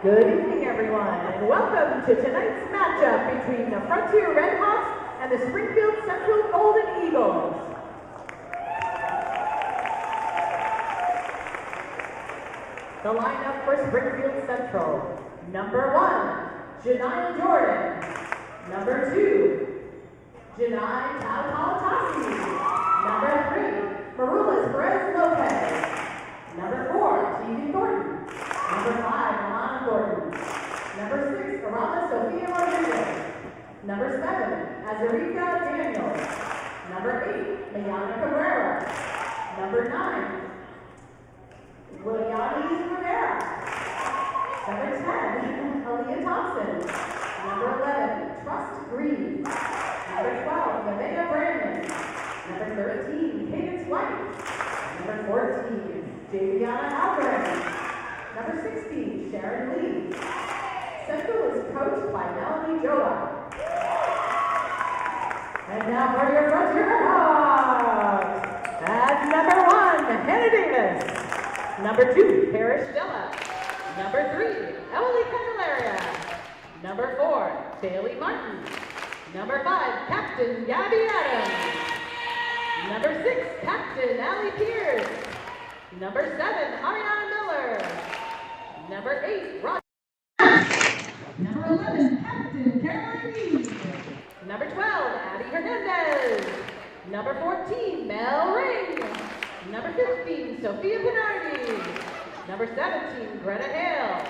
Good evening, everyone, and welcome to tonight's matchup between the Frontier Redhawks and the Springfield Central Golden Eagles. The lineup for Springfield Central: number 1, Janiyah Jordan; number 2, Janai Tautalatasi; number 3, Marulis Perez Lopez; number 4, Tegan Gordon; number 5, Alana Gordon; number 6, Arana Sofia Rodriguez; number 7, Azarica Daniels; number 8, Mayana Cabrera; number 9, Willianis Rivera; number 10, Aaliyah Thompson; number 11, Trust Green; number 12, Nevaeh Brandon; number 13, Cadence White; number 14, Javiana Alvarez; number 16, Sharon Lee. Central is coached by Melanie Joa. And now for your Frontier Redhawks. At number 1, Hannah Davis. Number 2, Parrish Della. Number 3, Emily Candelaria. Number 4, Bailey Martin. Number 5, Captain Gabby Adams. Number 6, Captain Allie Pierce. Number 7, Ariana Miller. Number 8, Roger. Number 11, Captain Caroline Reed. Number 12, Addie Hernandez. Number 14, Mel Ring. Number 15, Sophia Pinardi. Number 17, Greta Hale.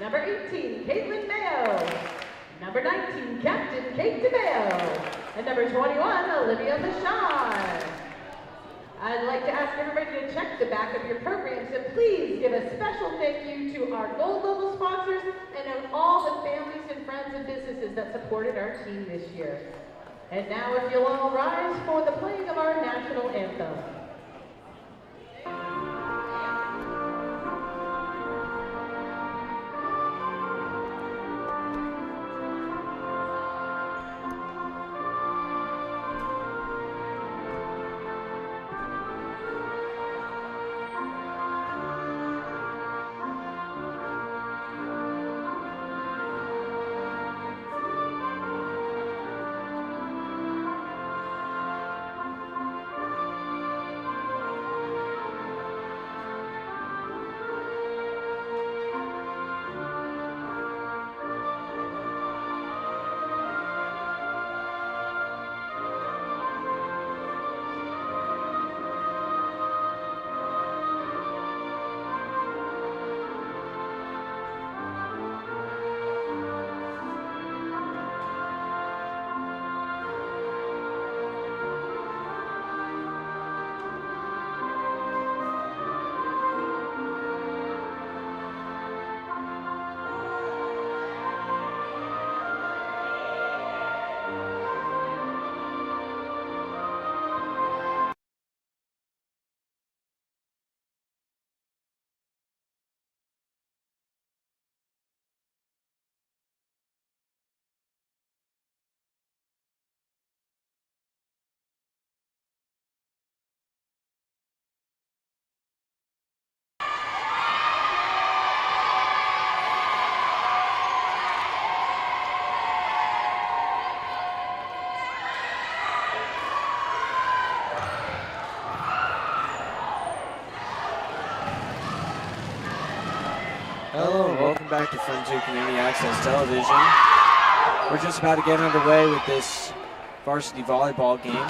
Number 18, Caitlin Mayo. Number 19, Captain Kate DeMayo. And number 21, Olivia Michon. I'd like to ask everybody to check the back of your programs and please give a special thank you to our gold level sponsors and all the families and friends and businesses that supported our team this year. And now if you'll all rise for the playing of our national anthem. Hello and welcome back to Frontier Community Access Television. We're just about to get underway with this varsity volleyball game.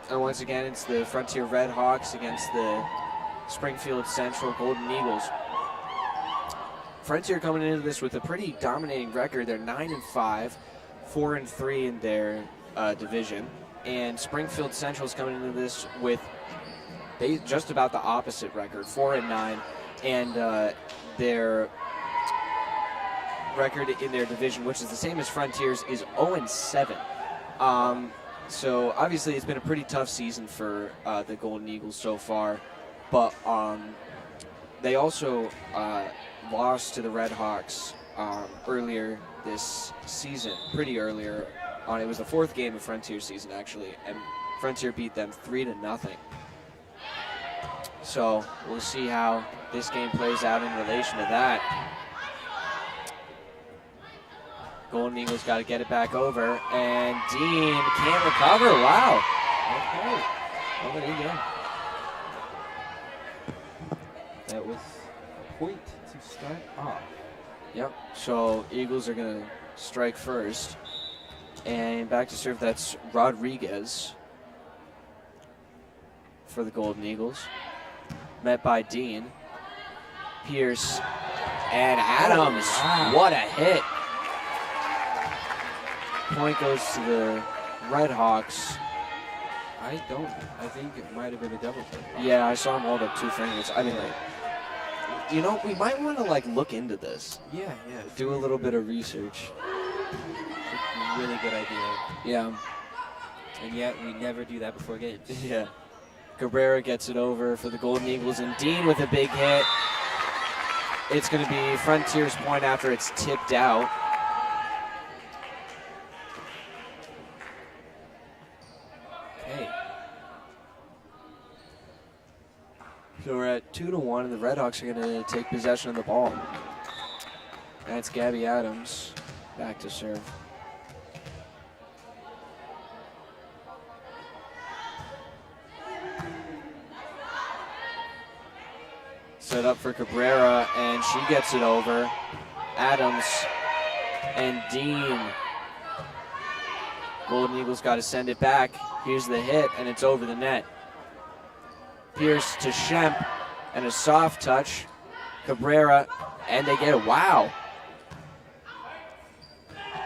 And once again, it's the Frontier Redhawks against the Springfield Central Golden Eagles. Frontier coming into this with a pretty dominating record. They're 9-5, 4-3 in their division. And Springfield Central's coming into this with just about the opposite record, 4-9. And their record in their division, which is the same as Frontier's, is 0-7. So obviously it's been a pretty tough season for the Golden Eagles so far, but they also lost to the Redhawks earlier this season, pretty earlier on. It was the 4th game of Frontier's season actually, and Frontier beat them 3-0. So we'll see how this game plays out in relation to that. Golden Eagles got to get it back over, and Dean can't recover. Wow. Okay. What did he get? That was a point to start off. Yep. So Eagles are going to strike first. And back to serve, that's Rodriguez for the Golden Eagles. Met by Dean. Pierce and Adams. Oh, wow. What a hit. Point goes to the Red Hawks. I think it might have been a double play. Yeah, I saw him hold up 2 fingers. I mean, like, you know, we might want to, like, look into this. Yeah. Do a little bit of research. Really good idea. Yeah. And yet we never do that before games. Yeah. Cabrera gets it over for the Golden Eagles, and Dean with a big hit. It's going to be Frontier's point after it's tipped out. Okay. So we're at 2-1, and the Red Hawks are going to take possession of the ball. That's Gabby Adams back to serve. Set up for Cabrera, and she gets it over. Adams and Dean. Golden Eagles got to send it back. Here's the hit, and it's over the net. Pierce to Shemp, and a soft touch. Cabrera, and they get it. Wow.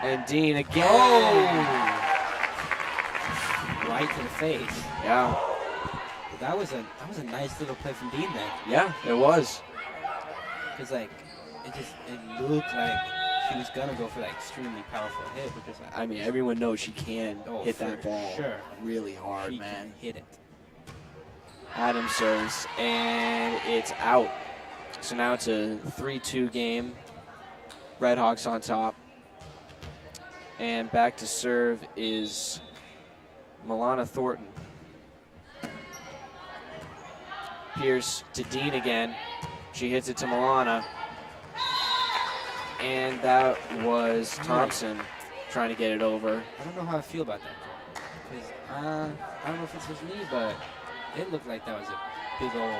And Dean again. Oh! Right to the face. Yeah. That was a nice little play from Dean there. Yeah, it was. Because like it looked like she was gonna go for that extremely powerful hit, but just like, I mean, everyone knows she can hit for that ball sure. really hard, She man. can hit it. Adams serves, and it's out. So now it's a 3-2 game. Red Hawks on top. And back to serve is Milana Thornton. Pierce to Dean again. She hits it to Milana. And that was Thompson trying to get it over. I don't know how I feel about that, because I don't know if it's just me, but it looked like that was a big old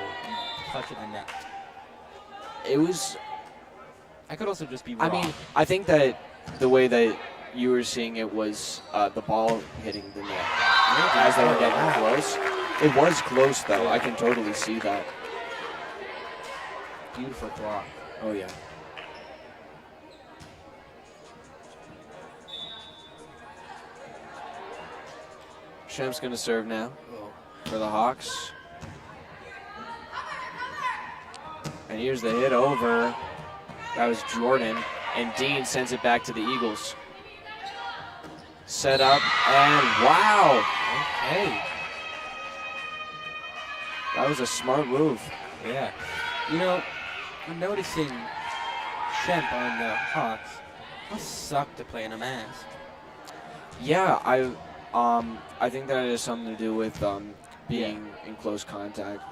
touch of the net. It was, I could also just be wrong. I mean, I think that the way that you were seeing it was the ball hitting the net as they were getting close. It was close, though. I can totally see that. Beautiful block. Oh, yeah. Shemp's going to serve now for the Hawks. And here's the hit over. That was Jordan. And Dean sends it back to the Eagles. Set up, and wow. Okay. That was a smart move. Yeah. You know, I'm noticing Shemp on the Hawks must suck to play in a mask. Yeah, I think that has something to do with being in close contact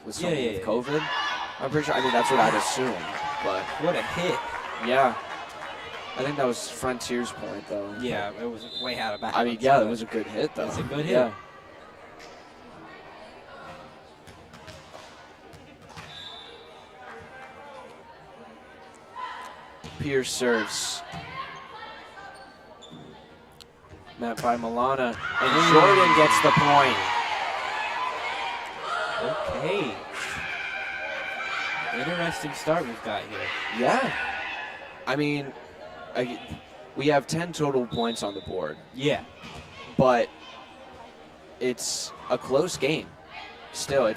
with someone with COVID. I'm pretty sure. I mean, that's what I'd assume. But What a hit. yeah, I think that was Frontier's point, though. Yeah, it was way out of bounds. I mean, yeah, it was a good hit, though. It's a good hit. Yeah. Pierce serves. Met by Milana, and Jordan gets the point. Okay. Interesting start we've got here. Yeah. I mean, we have 10 total points on the board, but it's a close game. Still,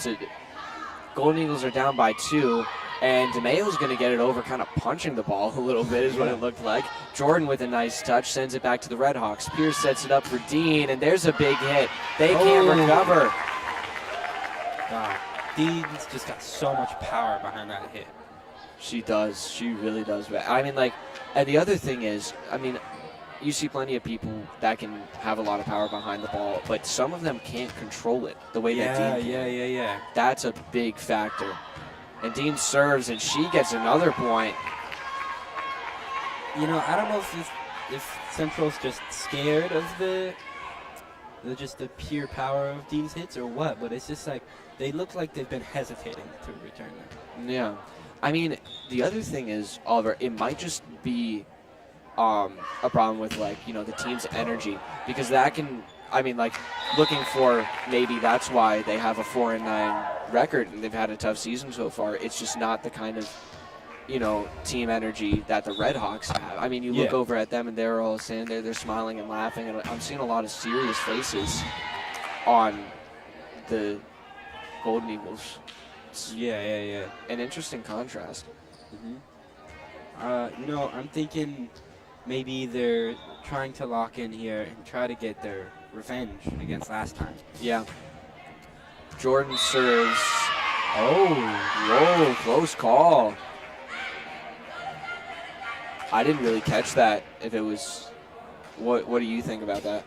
Golden Eagles are down by 2, and DeMayo's going to get it over, kind of punching the ball a little bit is what it looked like. Jordan with a nice touch sends it back to the Red Hawks. Pierce sets it up for Dean, and there's a big hit. They can't recover. Wow. Dean's just got so much power behind that hit. She does. She really does. I mean, like, and the other thing is, I mean, you see plenty of people that can have a lot of power behind the ball, but some of them can't control it the way that Dean can. Yeah. That's a big factor. And Dean serves, and she gets another point. You know, I don't know if Central's just scared of the pure power of Dean's hits or what, but it's just like they look like they've been hesitating to return them. Yeah. I mean, the other thing is, Oliver, it might just be a problem with, like, you know, the team's energy, because that can, I mean, like, looking for maybe that's why they have a 4-9 record and they've had a tough season so far. It's just not the kind of, you know, team energy that the Red Hawks have. I mean, you look over at them and they're all standing there, they're smiling and laughing, and I'm seeing a lot of serious faces on the Golden Eagles. It's Yeah. an interesting contrast. You know, I'm thinking maybe they're trying to lock in here and try to get their revenge against last time. Yeah. Jordan serves. Oh, whoa, close call. I didn't really catch that. If it was, what do you think about that?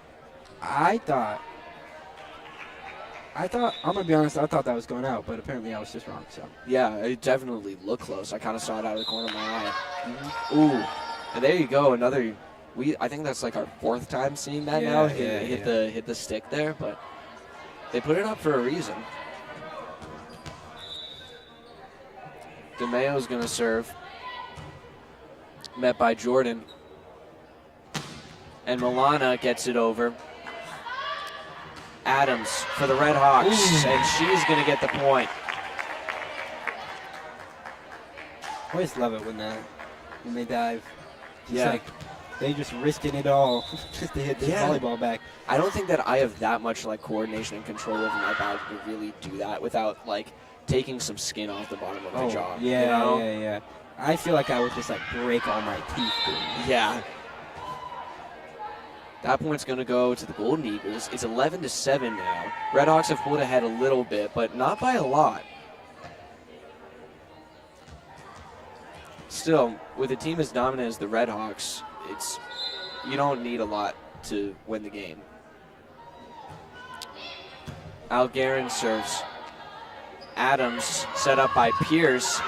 I thought, I'm going to be honest, I thought that was going out, but apparently I was just wrong, so. Yeah, it definitely looked close. I kind of saw it out of the corner of my eye. Ooh, and there you go, another, I think that's like our 4th time seeing that now. Hit the stick there, but they put it up for a reason. DeMayo's going to serve. Met by Jordan. And Milana gets it over. Adams for the Red Hawks, and she's going to get the point. I always love it when they dive. Just like they just risking it all just to hit the volleyball back. I don't think that I have that much like coordination and control over my body to really do that without like taking some skin off the bottom of my jaw. Yeah, you know? yeah. I feel like I would just like break all my teeth doing it. Yeah. That point's going to go to the Golden Eagles. It's 11-7 now. Red Hawks have pulled ahead a little bit, but not by a lot. Still, with a team as dominant as the Red Hawks, you don't need a lot to win the game. Algarin serves. Adams set up by Pierce.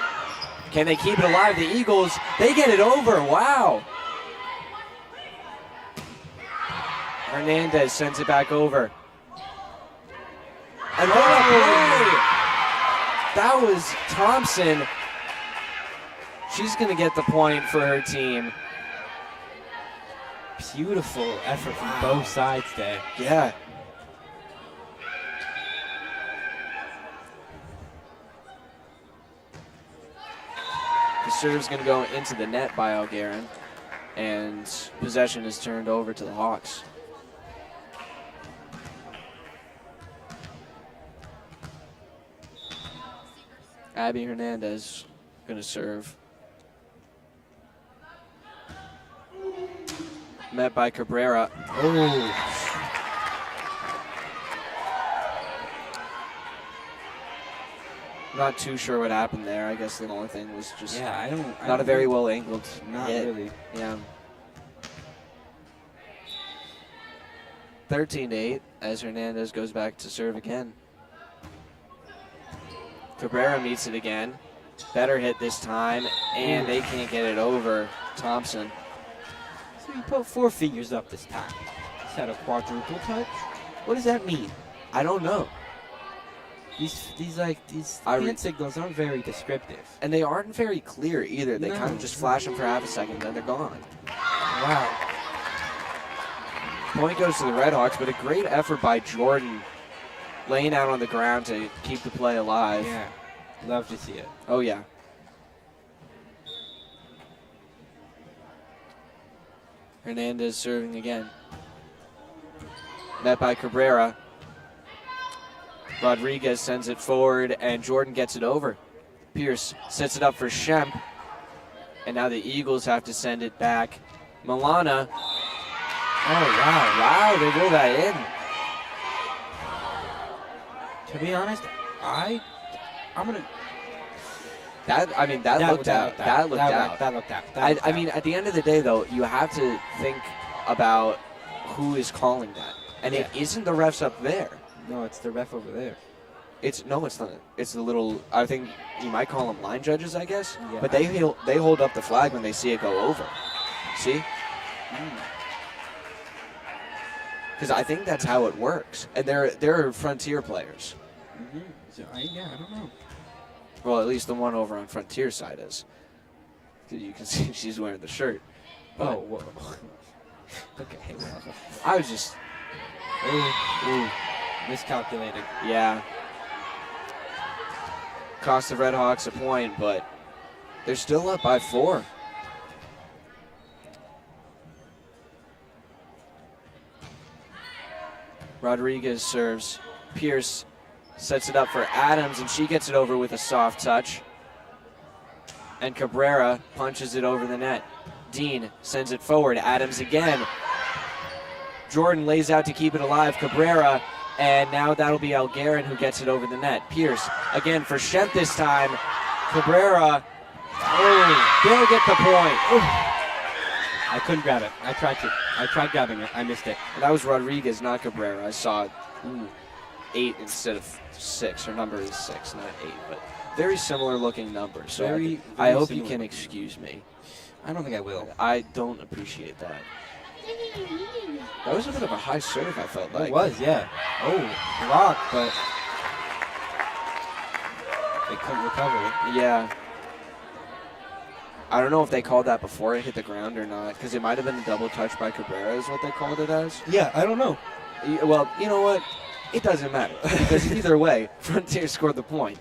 Can they keep it alive? The Eagles, they get it over. Wow. Hernandez sends it back over. And what a play! That was Thompson. She's going to get the point for her team. Beautiful effort from both sides there. Yeah. The serve's going to go into the net by Algarin, and possession is turned over to the Hawks. Abby Hernandez going to serve. Met by Cabrera. Oh. Not too sure what happened there. I guess the only thing was just not a very well angled Not hit. really. Yeah. 13-8 as Hernandez goes back to serve again. Cabrera meets it again. Better hit this time, and they can't get it over Thompson. So he put 4 fingers up this time. He's had a quadruple touch. What does that mean? I don't know. These hand signals aren't very descriptive. And they aren't very clear either. They No. kind of just flash them for half a second, then they're gone. Wow. Point goes to the Red Hawks, but a great effort by Jordan laying out on the ground to keep the play alive. Yeah. Love to see it. Oh, yeah. Hernandez serving again. Met by Cabrera. Rodriguez sends it forward, and Jordan gets it over. Pierce sets it up for Shemp. And now the Eagles have to send it back. Milana. Oh, wow. Wow, they roll that in. To be honest, I'm gonna. That looked out. That looked out. I mean, at the end of the day, though, you have to think about who is calling that. And it isn't the refs up there. No, it's the ref over there. It's not. It's the little. I think you might call them line judges, I guess. Yeah. But they hold up the flag when they see it go over. See? Because I think that's how it works, and they're Frontier players. Mm-hmm. So yeah, I don't know. Well, at least the one over on Frontier side is. 'Cause you can see she's wearing the shirt. But Oh, whoa. Okay. Well. I was just. Ooh. Miscalculated. Yeah. Cost the Red Hawks a point, but they're still up by 4. Rodriguez serves. Pierce sets it up for Adams, and she gets it over with a soft touch. And Cabrera punches it over the net. Dean sends it forward. Adams again. Jordan lays out to keep it alive. Cabrera, and now that'll be Algarin who gets it over the net. Pierce again for Shemp this time. Cabrera, they'll get the point. I couldn't grab it. I tried grabbing it. I missed it. And that was Rodriguez, not Cabrera. I saw 8 instead of 6. Her number is 6, not 8, but very similar looking numbers. So Very I hope you similar. can excuse me. I don't think I will. I don't appreciate that. That was a bit of a high serve, I felt like. It was, yeah. Oh, blocked, but they couldn't recover it. Yeah. I don't know if they called that before it hit the ground or not, because it might have been a double touch by Cabrera is what they called it as. Yeah, I don't know. Well, you know what? It doesn't matter, because either way, Frontier scored the point.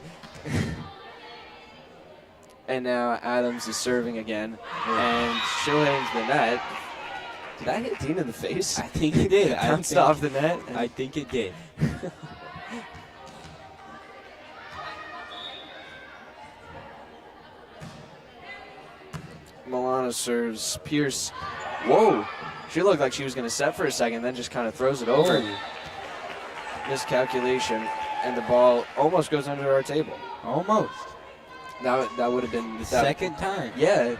And now Adams is serving again, and she'll hit into the net. Did I hit Dean in the face? I think it did. I Bounced think- off the net. I think it did. Milana serves. Pierce. Whoa. She looked like she was going to set for a second, then just kind of throws it over. Miscalculation, and the ball almost goes under our table. Almost. That would have been The second time. Yeah.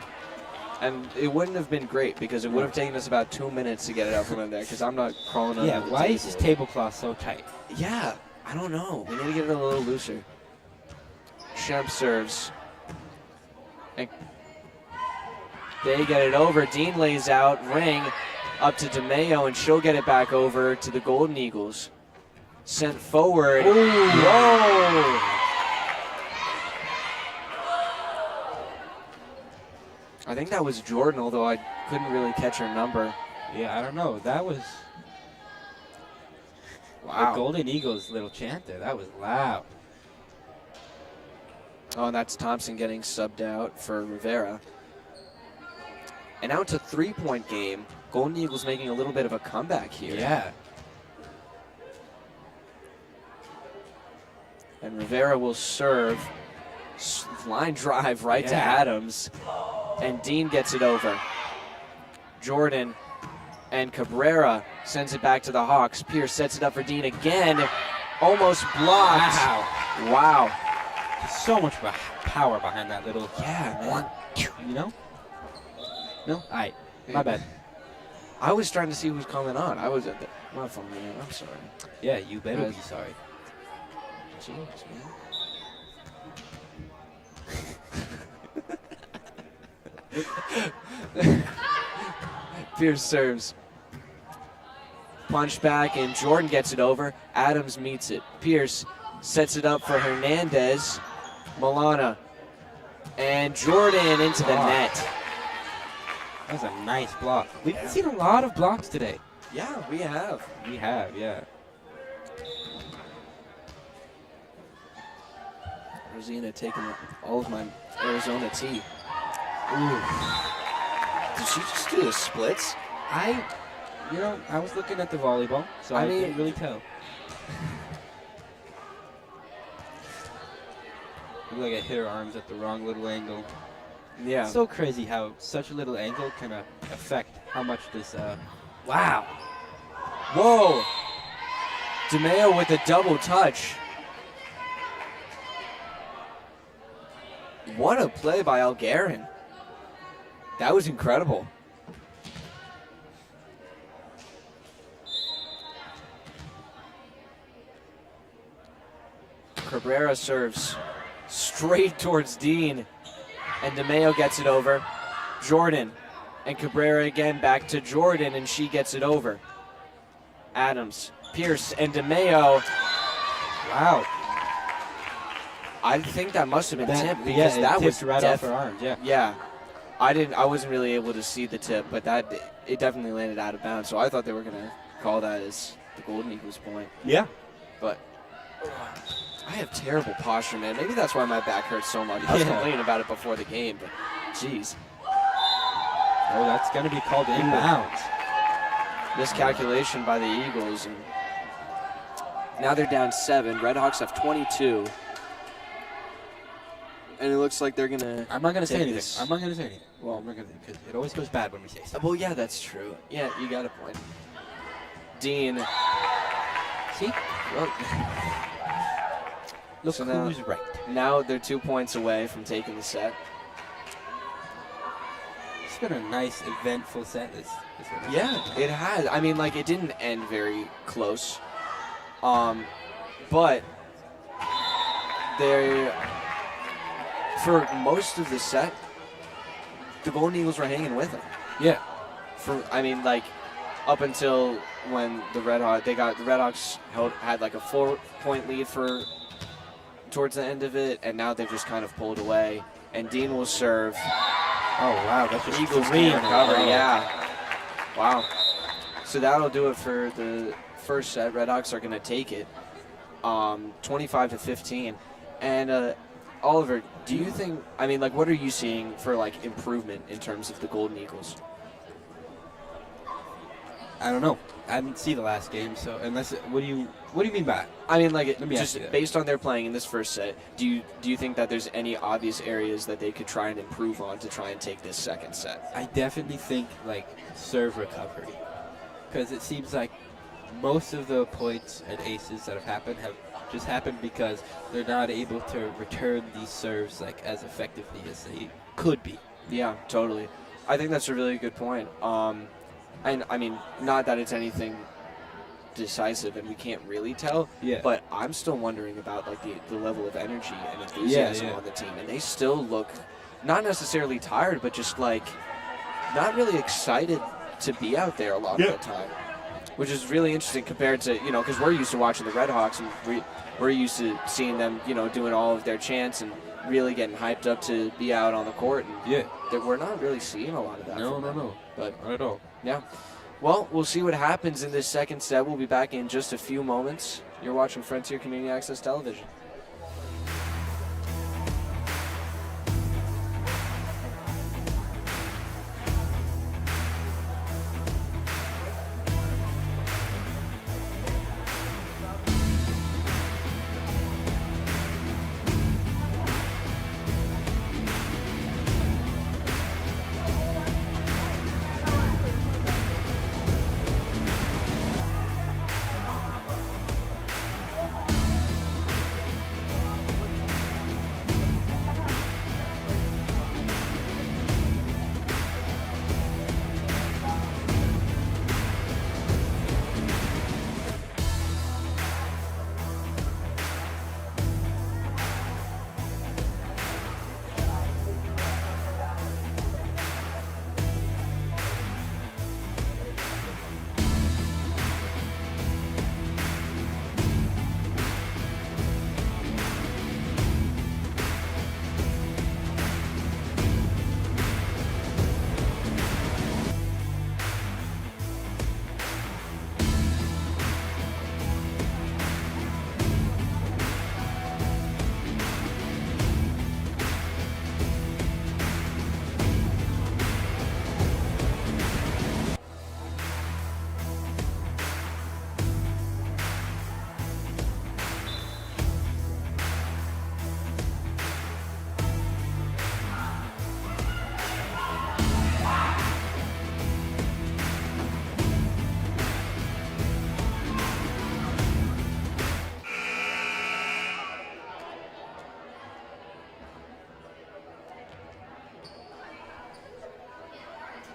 And it wouldn't have been great because it would have taken us about 2 minutes to get it out from in there because I'm not crawling under Yeah, the why table. is this tablecloth so tight? Yeah, I don't know. We need to get it a little looser. Shemp serves. And they get it over. Dean lays out. Ring up to DeMayo, and she'll get it back over to the Golden Eagles. Sent forward. Ooh. Whoa! I think that was Jordan, although I couldn't really catch her number. Yeah, I don't know. That was Wow. the Golden Eagles' little chant there. That was loud. Oh, and that's Thompson getting subbed out for Rivera. And now it's a 3-point game. Golden Eagles making a little bit of a comeback here. Yeah. And Rivera will serve. Line drive right to Yeah. Adams. And Dean gets it over. Jordan and Cabrera sends it back to the Hawks. Pierce sets it up for Dean again. Almost blocked. Wow. Wow. So much power behind that little. Yeah, man. You know? No? All right. My bad. I was trying to see who's coming on. I was at the. My phone, man. I'm sorry. Yeah, you better be sorry. Jeez, man. Pierce serves. Punch back, and Jordan gets it over. Adams meets it. Pierce sets it up for Hernandez. Milana. And Jordan into the net. That was a nice block. We've seen a lot of blocks today. Yeah, we have. We have, yeah. Rosina taking all of my Arizona tea. Ooh. Did she just do the splits? I was looking at the volleyball, so I mean- didn't really tell. Looked like I hit her arms at the wrong little angle. Yeah. It's so crazy how such a little angle can affect how much this, wow. Whoa! DeMayo with a double touch. What a play by Algarin. That was incredible. Cabrera serves straight towards Dean, and DeMeo gets it over. Jordan and Cabrera again back to Jordan, and she gets it over. Adams, Pierce, and DeMeo. Wow. I think that must have been tipped because that was right off her arms. Yeah. Yeah. I wasn't really able to see the tip, but it definitely landed out of bounds. So I thought they were gonna call that as the Golden Eagles point. Yeah. But I have terrible posture, man. Maybe that's why my back hurts so much. I was complaining about it before the game, but jeez. Oh, that's gonna be called inbounds. Miscalculation by the Eagles, and now they're down 7. Redhawks have 22. And it looks like they're gonna. I'm not gonna say anything. this. I'm not gonna say anything. Well, I'm not gonna, because it always goes bad when we say something. Well, yeah, that's true. Yeah, you got a point. Dean. See? Well, look so who's right. Now they're 2 points away from taking the set. It's been a nice, eventful set. This Yeah, it has. I mean, like, it didn't end very close. But for most of the set, the Golden Eagles were hanging with them. Yeah. Up until when the Redhawks had like a 4-point lead towards the end of it, and now they've just kind of pulled away. And Dean will serve. Oh wow, that's just Eagles 3 can't recover. Yeah. Wow. So that'll do it for the first set. Redhawks are going to take it, 25-15. And Oliver, do you think? I mean, like, what are you seeing for like improvement in terms of the Golden Eagles? I don't know. I didn't see the last game, so what do you mean by it? I mean, like, Let me ask just you that. based on their playing in this first set, do you think that there's any obvious areas that they could try and improve on to try and take this second set? I definitely think like serve recovery, because it seems like most of the points and aces that have just happened because they're not able to return these serves like as effectively as they could be. Yeah, totally. I think that's a really good point. And I mean, not that it's anything decisive and we can't really tell, but I'm still wondering about like the level of energy and enthusiasm on the team, and they still look not necessarily tired, but just like not really excited to be out there a lot of the time, which is really interesting compared to, because we're used to watching the Redhawks and we're used to seeing them, doing all of their chants and really getting hyped up to be out on the court, and that we're not really seeing a lot of that. No, but not at all. Yeah. Well, we'll see what happens in this second set. We'll be back in just a few moments. You're watching Frontier Community Access Television.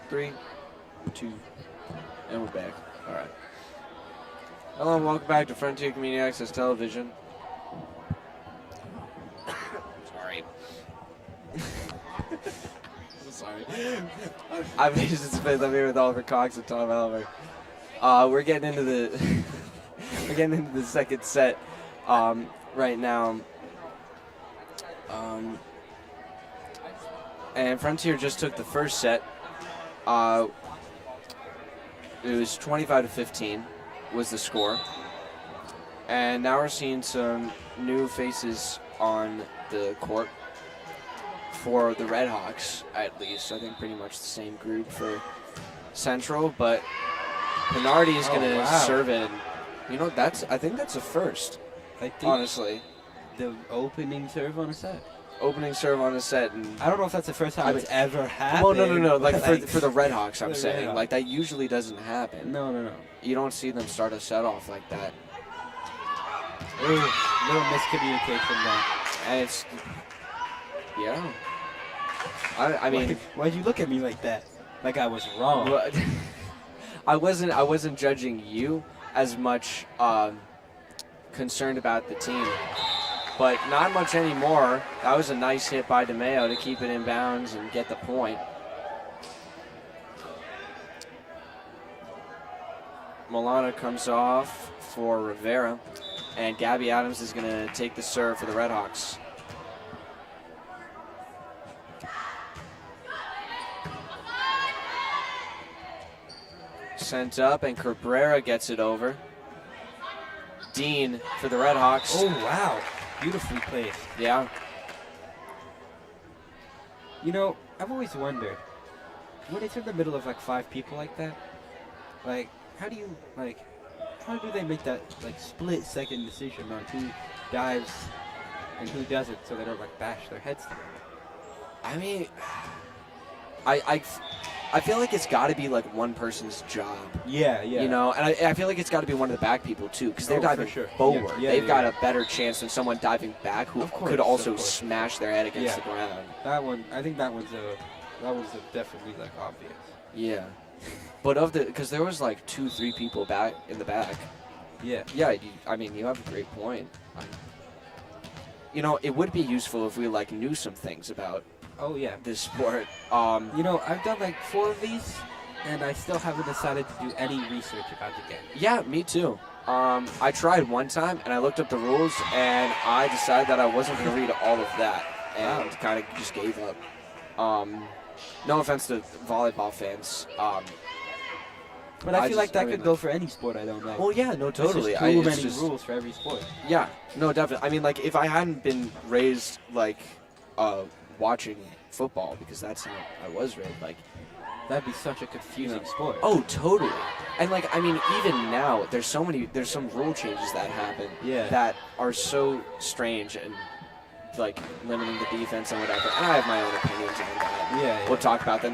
Three, two, and we're back. All right. Hello and welcome back to Frontier Community Access Television. sorry. I'm Mason Smith. I'm here with Oliver Cox and Tom Elmer. We're getting into the second set right now. And Frontier just took the first set. It was 25-15 was the score. And now we're seeing some new faces on the court for the Red Hawks, at least. I think pretty much the same group for Central, but Pinardi is going to serve in. You know, I think that's a first, honestly. The opening serve on a set. Opening serve on a set. And I don't know if that's the first time it's ever happened. Well, no. Like for the Red Hawks, I'm saying. Like, that usually doesn't happen. No. You don't see them start a set off like that. Ooh, little miscommunication there. And it's, yeah. I mean, why'd you look at me like that? Like I was wrong. I wasn't judging you as much concerned about the team, but not much anymore. That was a nice hit by DeMeo to keep it in bounds and get the point. Milana comes off for Rivera, and Gabby Adams is going to take the serve for the Red Hawks. Sent up, and Cabrera gets it over. Dean for the Red Hawks. Oh, wow. Beautifully placed. Yeah. You know, I've always wondered, when it's in the middle of like 5 people like that, like, how do they make that like split-second decision on who dives and who doesn't so they don't like bash their heads together? I mean, I feel like it's got to be like one person's job. Yeah. You know, and I feel like it's got to be one of the back people too, because they're diving forward. Yeah, They've got a better chance than someone diving back who could also smash their head against the ground. That one, I think that was definitely like obvious. Yeah, but because there was like 2-3 people back in the back. Yeah. Yeah, I mean, you have a great point. You know, it would be useful if we like knew some things about. Oh yeah, this sport. You know, I've done like 4 of these, and I still haven't decided to do any research about the game. Yeah, me too. I tried one time, and I looked up the rules, and I decided that I wasn't going to read all of that, and kind of just gave up. No offense to volleyball fans. But I feel like that could go for any sport I don't know. Well, yeah, no, totally. There's too many rules for every sport. Yeah, no, definitely. I mean, like, if I hadn't been raised, like, watching football, because that's how I was raised, like, that'd be such a confusing sport. Oh, totally. And like, I mean, even now, there's some rule changes that happen that are so strange and like limiting the defense and whatever. And I have my own opinions on that. Yeah. We'll talk about that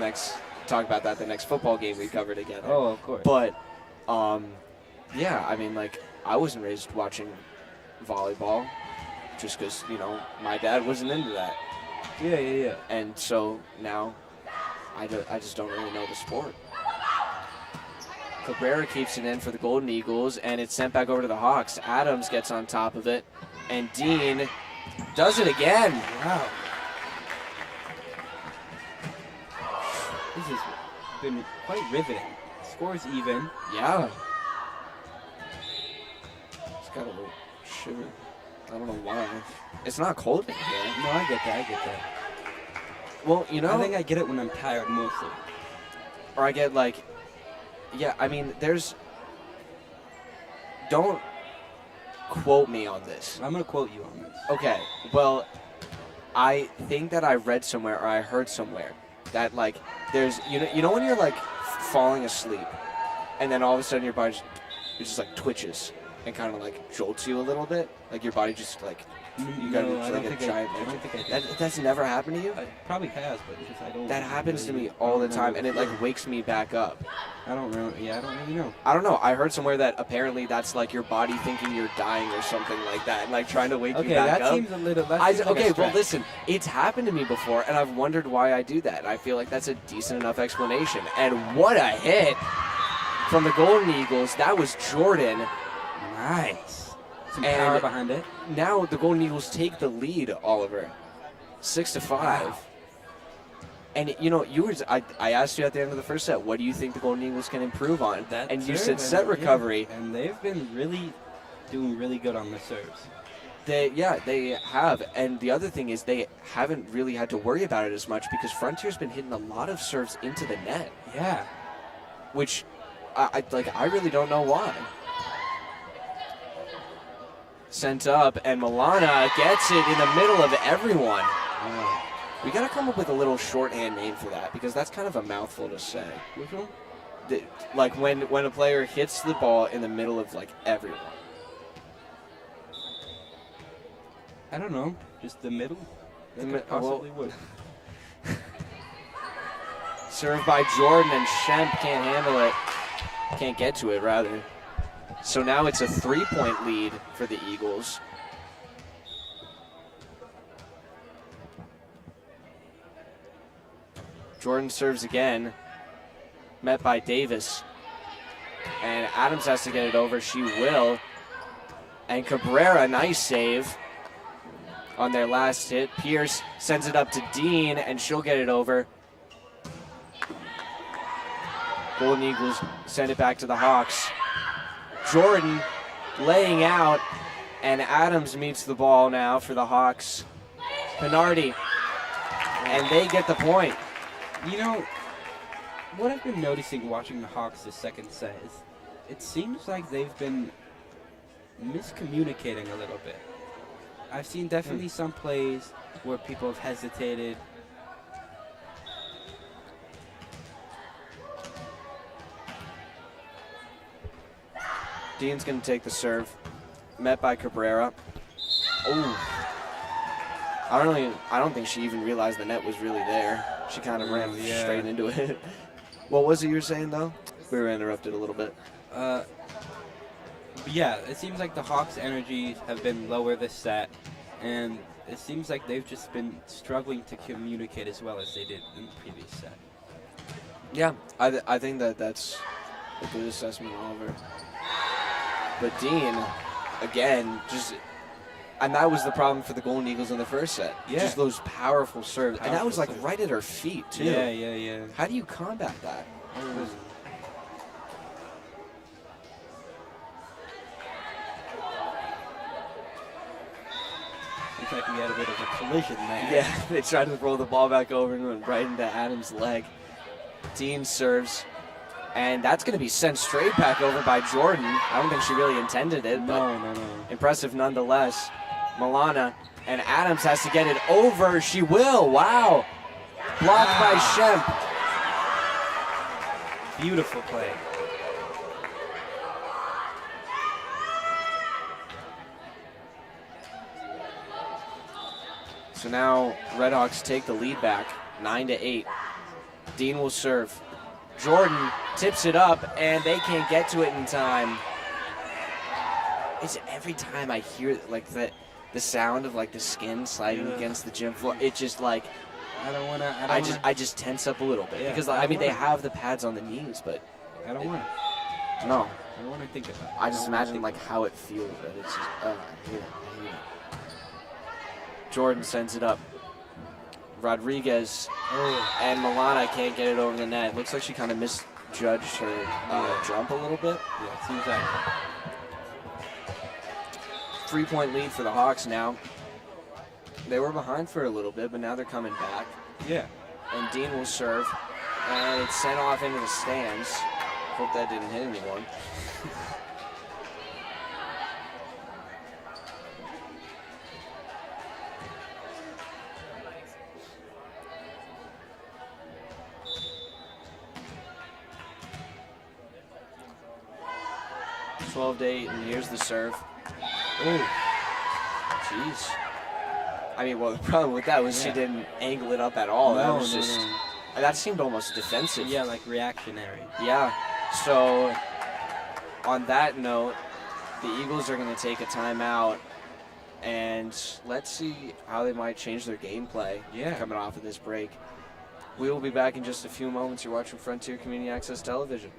the next football game we cover together. Oh, of course. But yeah, I mean, like, I wasn't raised watching volleyball just because, you know, my dad wasn't into that. Yeah. And so now I just don't really know the sport. Cabrera keeps it in for the Golden Eagles, and it's sent back over to the Hawks. Adams gets on top of it, and Dean does it again. Wow. This has been quite riveting. Score's even. Yeah. It's got a little shiver. I don't know why. It's not cold in here. No, I get that. Well, you know, I think I get it when I'm tired mostly. Or I get like, yeah, I mean, don't quote me on this. I'm going to quote you on this. Okay, well, I think that I read somewhere or I heard somewhere that like there's, you know when you're like falling asleep and then all of a sudden your body just like twitches and kind of like jolts you a little bit, like your body just like, you got like a giant. I don't think I did. That's never happened to you? It probably has, but just I don't. That happens to me all the time, and it like wakes me back up. I don't really know. I don't know. I heard somewhere that apparently that's like your body thinking you're dying or something like that, and like trying to wake you back up. Okay, that seems a little. Well, listen, it's happened to me before, and I've wondered why I do that. And I feel like that's a decent enough explanation. And what a hit from the Golden Eagles! That was Jordan. Nice. Some power behind it. Now the Golden Eagles take the lead, Oliver, 6-5. Wow. And I asked you at the end of the first set, what do you think the Golden Eagles can improve on? That and you serve said set and- recovery. And they've been doing really good on the serves. They have. And the other thing is they haven't really had to worry about it as much because Frontier's been hitting a lot of serves into the net. Yeah. Which, I really don't know why. Sent up, and Milana gets it in the middle of everyone. Wow. We got to come up with a little shorthand name for that because that's kind of a mouthful to say. Which one? Like when a player hits the ball in the middle of like everyone. I don't know. Just the middle? That possibly would. Served by Jordan, and Shemp can't handle it. Can't get to it, rather. So now it's a 3-point lead for the Eagles. Jordan serves again. Met by Davis. And Adams has to get it over. She will. And Cabrera, nice save on their last hit. Pierce sends it up to Dean, and she'll get it over. Golden Eagles send it back to the Hawks. Jordan laying out, and Adams meets the ball now for the Hawks. Pinardi, and they get the point. You know, what I've been noticing watching the Hawks this second set is it seems like they've been miscommunicating a little bit. I've seen definitely some plays where people have hesitated. Dean's going to take the serve. Met by Cabrera. Oh. I don't think she even realized the net was really there. She kind of ran straight into it. What was it you were saying, though? We were interrupted a little bit. Yeah, it seems like the Hawks' energy have been lower this set, and it seems like they've just been struggling to communicate as well as they did in the previous set. Yeah, I think that's a good assessment, Oliver. But Dean, again, and that was the problem for the Golden Eagles in the first set. Yeah. Just those powerful serves. And that was like serves. right at her feet, too. Yeah. How do you combat that? Looks like we had a bit of a collision there. Yeah, they tried to roll the ball back over and went right into Adams' leg. Dean serves. And that's going to be sent straight back over by Jordan. I don't think she really intended it, but No. impressive nonetheless. Milana, and Adams has to get it over. She will. Wow. Blocked by Shemp. Beautiful play. So now Redhawks take the lead back, 9-8. Dean will serve. Jordan tips it up, and they can't get to it in time. It's every time I hear like the sound of like the skin sliding against the gym floor, it just like I just tense up a little bit because I mean they have the pads on the knees, but I don't want to. no. I don't want to think about it. I just imagine like how it feels, but it's just I hate it. Jordan sends it up. Rodriguez and Milana can't get it over the net. Looks like she kind of misjudged her jump a little bit. Yeah, it seems like 3-point lead for the Hawks now. They were behind for a little bit, but now they're coming back. yeah. And Dean will serve, and it's sent off into the stands. Hope that didn't hit anyone. Twelve to 8, and here's the serve. Oh, jeez. I mean, well, the problem with that was she didn't angle it up at all. That was just that seemed almost defensive. Yeah, like reactionary. Yeah. So, on that note, the Eagles are going to take a timeout, and let's see how they might change their gameplay coming off of this break. We will be back in just a few moments. You're watching Frontier Community Access Television.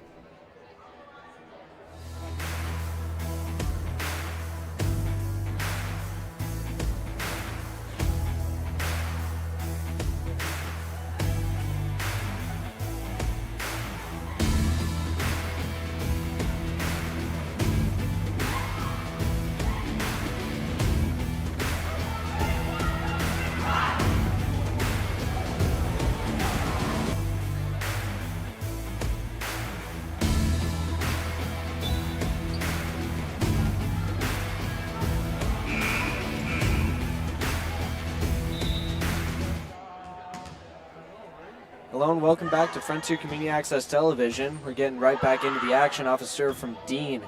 Hello and welcome back to Frontier Community Access Television. We're getting right back into the action off a serve from Dean.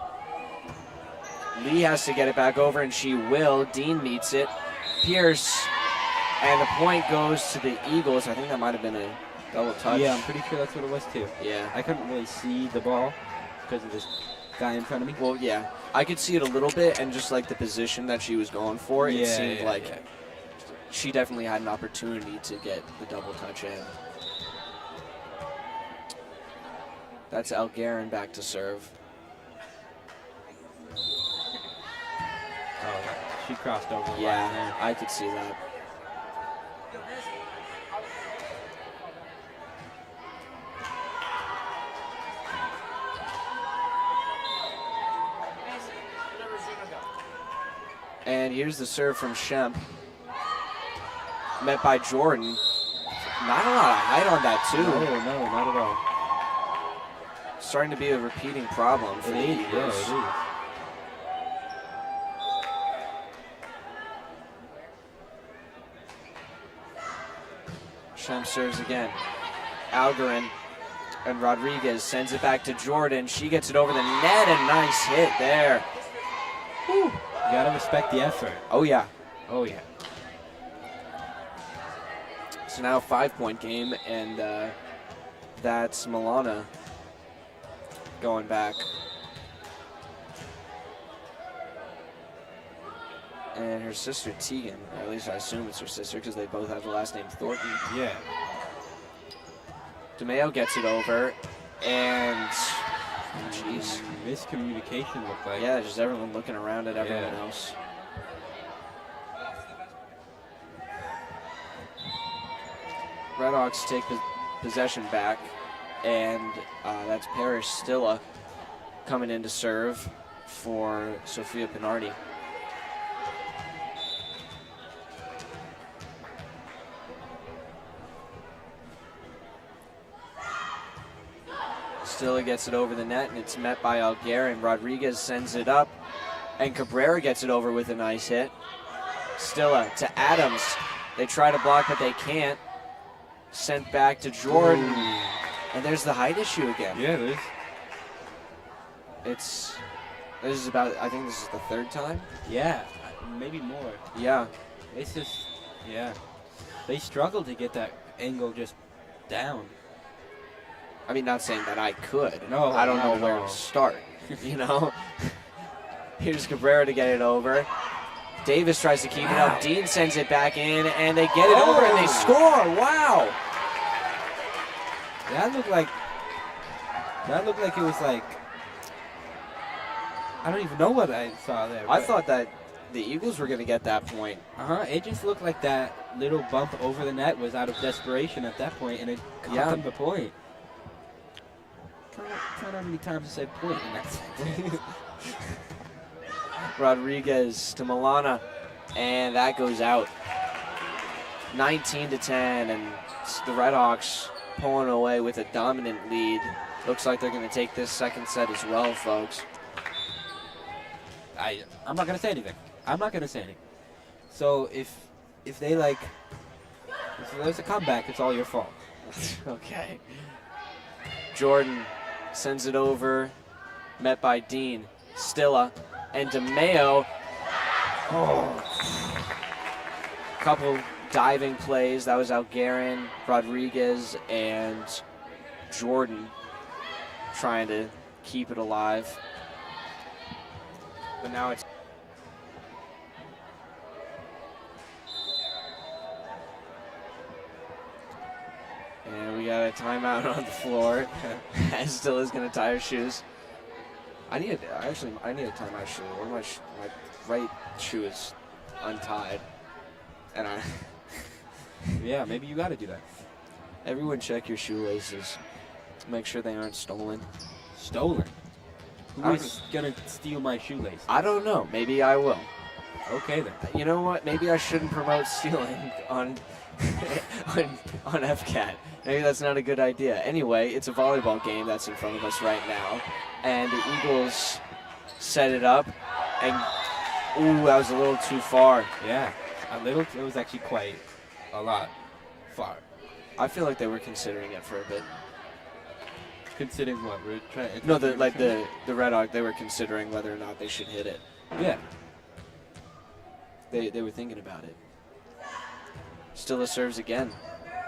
Lee has to get it back over, and she will. Dean meets it. Pierce, and the point goes to the Eagles. I think that might have been a double touch. Yeah, I'm pretty sure that's what it was too. Yeah. I couldn't really see the ball because of this guy in front of me. Well, yeah. I could see it a little bit, and just like the position that she was going for, it seemed like she definitely had an opportunity to get the double touch in. That's Algarin back to serve. Oh, she crossed over the line Yeah, there. I could see that. And here's the serve from Shemp. Met by Jordan. Not a lot of height on that, too. No, not at all. Starting to be a repeating problem for the Eagles. Yeah, it is. Shemp serves again. Algarin and Rodriguez sends it back to Jordan. She gets it over the net, and nice hit there. Whew. You gotta respect the effort. Oh, yeah. Oh, yeah. So now a 5-point game, and that's Milana going back. And her sister Tegan, or at least I assume it's her sister because they both have the last name Thornton. Yeah. DeMeo gets it over, and jeez. Miscommunication looked like. Yeah, just everyone looking around at everyone else. Redhawks take possession back, and that's Parrish Stilla coming in to serve for Sophia Pinardi. Stilla gets it over the net, and it's met by Algarin. Rodriguez sends it up, and Cabrera gets it over with a nice hit. Stilla to Adams. They try to block, but they can't. Sent back to Jordan. Ooh. And there's the height issue again. Yeah, it is. This is about, I think this is the third time? Yeah, maybe more. Yeah. It's just, yeah. They struggle to get that angle just down. I mean, not saying that I could. No, I don't know at where all. to start, you know? Here's Cabrera to get it over. Davis tries to keep it up. Dean sends it back in, and they get it over, and they score. Wow. That looked like it was like, I don't even know what I saw there. I thought that the Eagles were going to get that point. It just looked like that little bump over the net was out of desperation at that point, and it got them the point. Count how many times I said point in that sentence. Rodriguez to Milana, and that goes out. 19-10, and the Redhawks pulling away with a dominant lead. Looks like they're going to take this second set as well, folks. I'm not going to say anything. So if there's a comeback, it's all your fault. Okay. Jordan sends it over, met by Dean. Stilla and DeMeo. Couple diving plays. That was Algarin, Rodriguez, and Jordan trying to keep it alive. But now it's and we got a timeout on the floor. As Stilla's gonna tie her shoes. I need a timeout shoe. My right shoe is untied, and Yeah, maybe you got to do that. Everyone check your shoelaces. Make sure they aren't stolen. Stolen? Who is going to steal my shoelaces? I don't know. Maybe I will. Okay, then. You know what? Maybe I shouldn't promote stealing on FCAT. Maybe that's not a good idea. Anyway, it's a volleyball game that's in front of us right now. And the Eagles set it up. And, ooh, that was a little too far. Yeah, a little. It was actually quite a lot far. I feel like they were considering it for a bit. Considering what? We're trying. No, the Red Hawk, they were considering whether or not they should hit it. Yeah. They were thinking about it. Stilla serves again.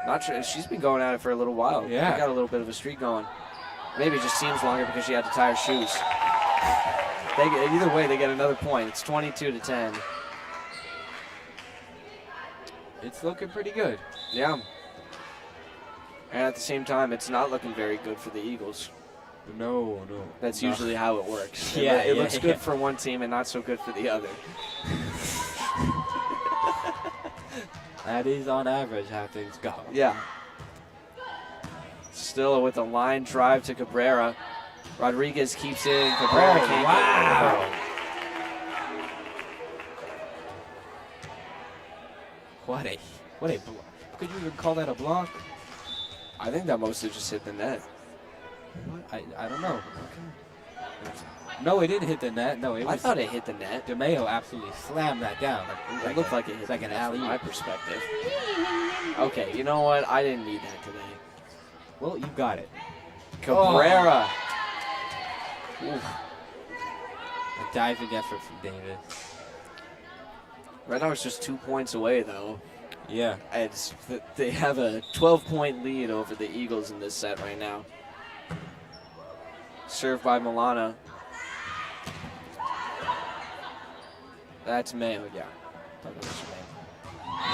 Not sure. She's been going at it for a little while. Yeah. They got a little bit of a streak going. Maybe it just seems longer because she had to tie her shoes. Either way, they get another point. It's 22-10. It's looking pretty good. Yeah. And at the same time, it's not looking very good for the Eagles. No. That's usually how it works. Yeah, it yeah, looks good for one team and not so good for the other. That is on average how things go. Yeah. Stilla with a line drive to Cabrera. Rodriguez keeps it in. Cabrera can't wow. get it. What a block. Could you even call that a block? I think that mostly just hit the net. I don't know. No, it didn't hit the net. No, it was. I thought it hit the net. DeMayo absolutely slammed that down. It looked like it hit it's like the an net alley. from my perspective. Okay, you know what? I didn't need that today. Well, you got it. Cabrera. Oof. A diving effort from Davis. Red Hawks just 2 points away, though. Yeah. They have a 12-point lead over the Eagles in this set right now. Served by Milana. That's Mayo, yeah. Thought that was Mayo.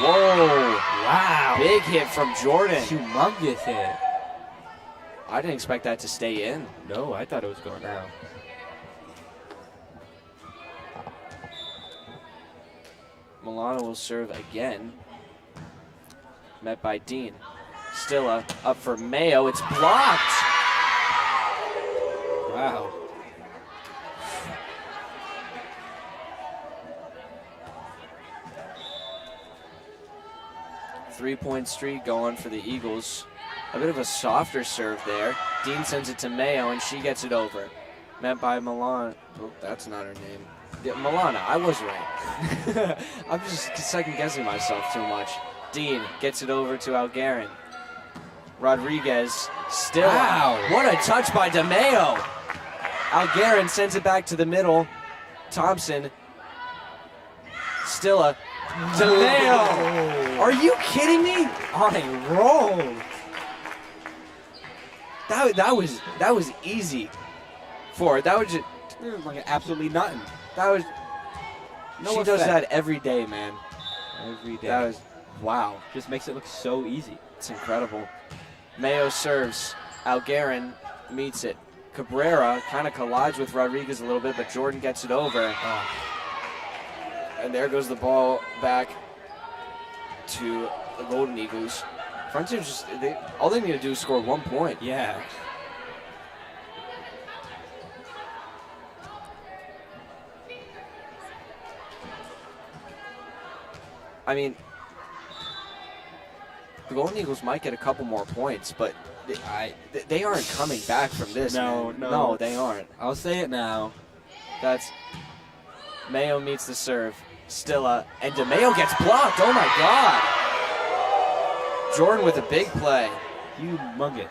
Whoa! Wow. Big hit from Jordan. Humongous hit. I didn't expect that to stay in. No, I thought it was going out. Milana will serve again. Met by Dean. Stilla up for Mayo. It's blocked. Wow. Three-point streak going for the Eagles. A bit of a softer serve there. Dean sends it to Mayo, and she gets it over. Met by Milana. Oh, that's not her name. Yeah, Milana, I was right. I'm just second-guessing myself too much. Dean gets it over to Algarin. Rodriguez still. Wow. What a touch by DeMayo. Algarin sends it back to the middle. Thompson. Stilla. DeMayo. Are you kidding me? On a roll. That was easy for her. That was just, It was like absolutely nothing. that was. No she does effect. that every day, man. Every day. That was wow. Just makes it look so easy. It's incredible. Mayo serves. Algarin meets it. Cabrera kind of collides with Rodriguez a little bit, but Jordan gets it over. And there goes the ball back to the Golden Eagles. Frontier just, all they need to do is score 1 point. Yeah. I mean, the Golden Eagles might get a couple more points, but they aren't coming back from this. No, man. no. No, they aren't. I'll say it now. That's Mayo meets the serve. Stilla, and DeMayo gets blocked. Oh my God. Jordan with a big play. Humongous.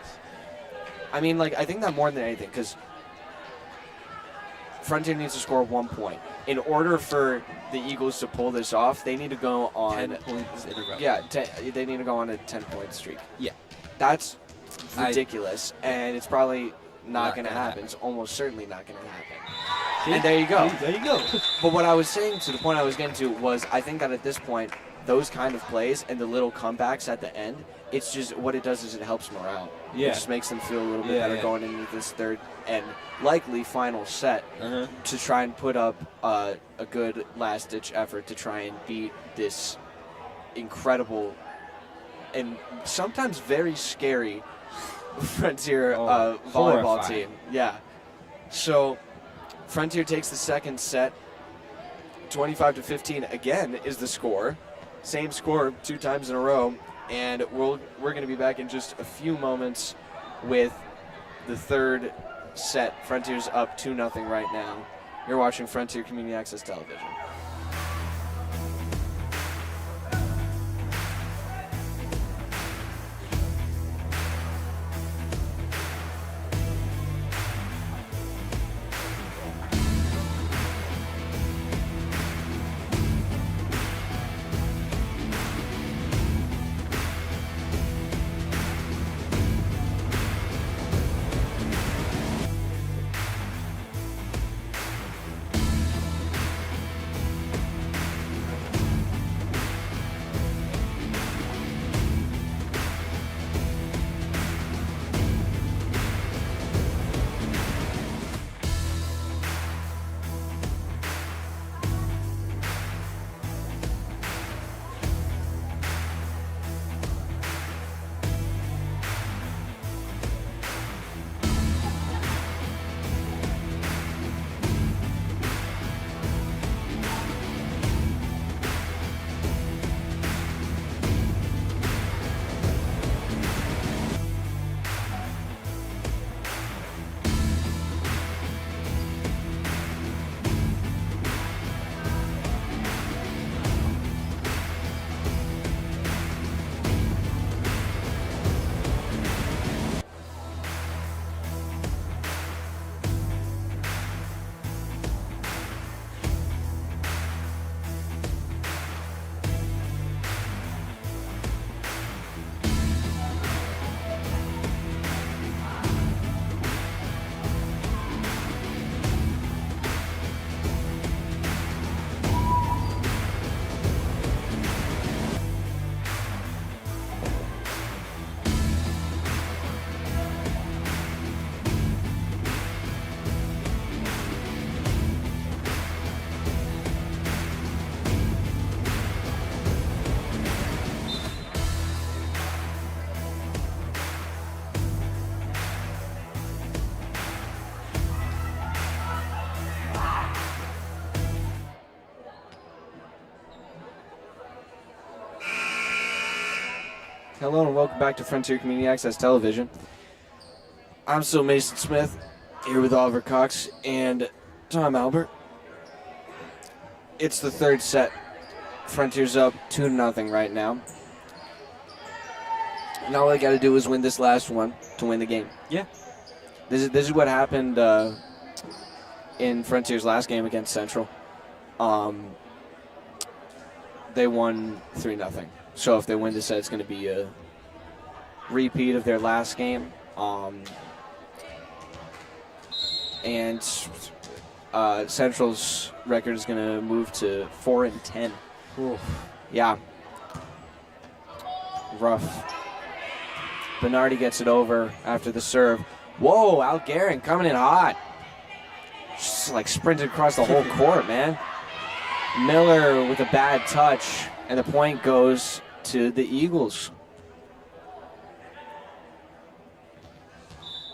I mean, like, I think that more than anything, because Frontier needs to score 1 point. In order for the Eagles to pull this off, they need to go on 10 points in a row. Yeah, they need to go on a 10-point streak. Yeah. That's ridiculous, and it's probably not going to gonna happen. It's almost certainly not going to happen. See? And there you go. There you go. But what I was saying, to the point I was getting to, was I think that at this point, those kind of plays and the little comebacks at the end, it's just what it does is it helps morale. Yeah. It just makes them feel a little bit better going into this third and likely final set to try and put up a good last-ditch effort to try and beat this incredible and sometimes very scary Frontier volleyball horrifying. team. Yeah. So Frontier takes the second set. 25-15 again is the score. Same score 2 times in a row. And we're going to be back in just a few moments with the third set. Frontier's up 2-0 right now. You're watching Frontier Community Access Television. Hello and welcome back to Frontier Community Access Television. I'm still Mason Smith, here with Oliver Cox and Tom Albert. It's the third set. Frontier's up 2-0 right now. And all they got to do is win this last one to win the game. Yeah. This is what happened in Frontier's last game against Central. They won 3-0. So if they win this set, it's going to be a repeat of their last game. And Central's record is going to move to 4-10. Oof. Yeah. Rough. Bernardi gets it over after the serve. Whoa, Al Guerin coming in hot. Just like sprinted across the whole court, man. Miller with a bad touch, and the point goes to the Eagles.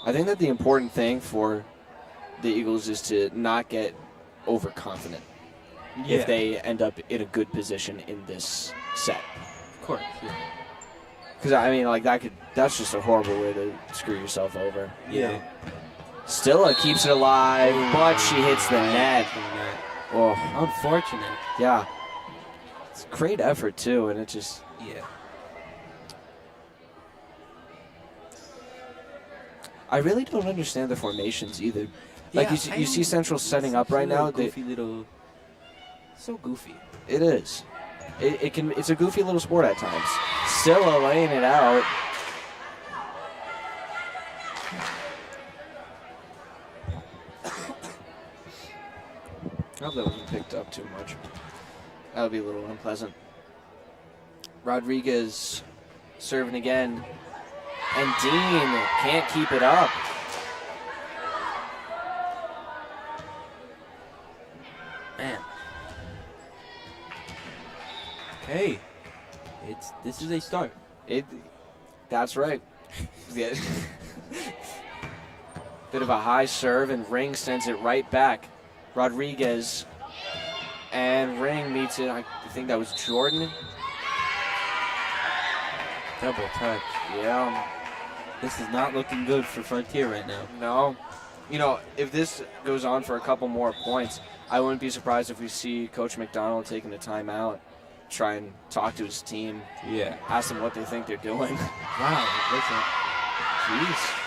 I think that the important thing for the Eagles is to not get overconfident if they end up in a good position in this set. Of course, yeah. Because, I mean, like, that's just a horrible way to screw yourself over. Yeah. Stilla keeps it alive, but she hits the net. Oh, Unfortunate. yeah. It's a great effort, too, and it just... Yeah. I really don't understand the formations either. Like, Yeah, you see Central setting up right now. Goofy little... So goofy. It is. It's a goofy little sport at times. Stilla laying it out. I hope that wasn't picked up too much. That would be a little unpleasant. Rodriguez serving again. And Dean can't keep it up. Man. Okay. This is a start. That's right. Yeah. Bit of a high serve, and Ring sends it right back. Rodriguez, and Ring meets it. I think that was Jordan. Double touch. Yeah. This is not looking good for Frontier right now. No. You know, if this goes on for a couple more points, I wouldn't be surprised if we see Coach McDonald taking a timeout, try and talk to his team. Yeah. Ask them what they think they're doing. Wow. Listen. Jeez.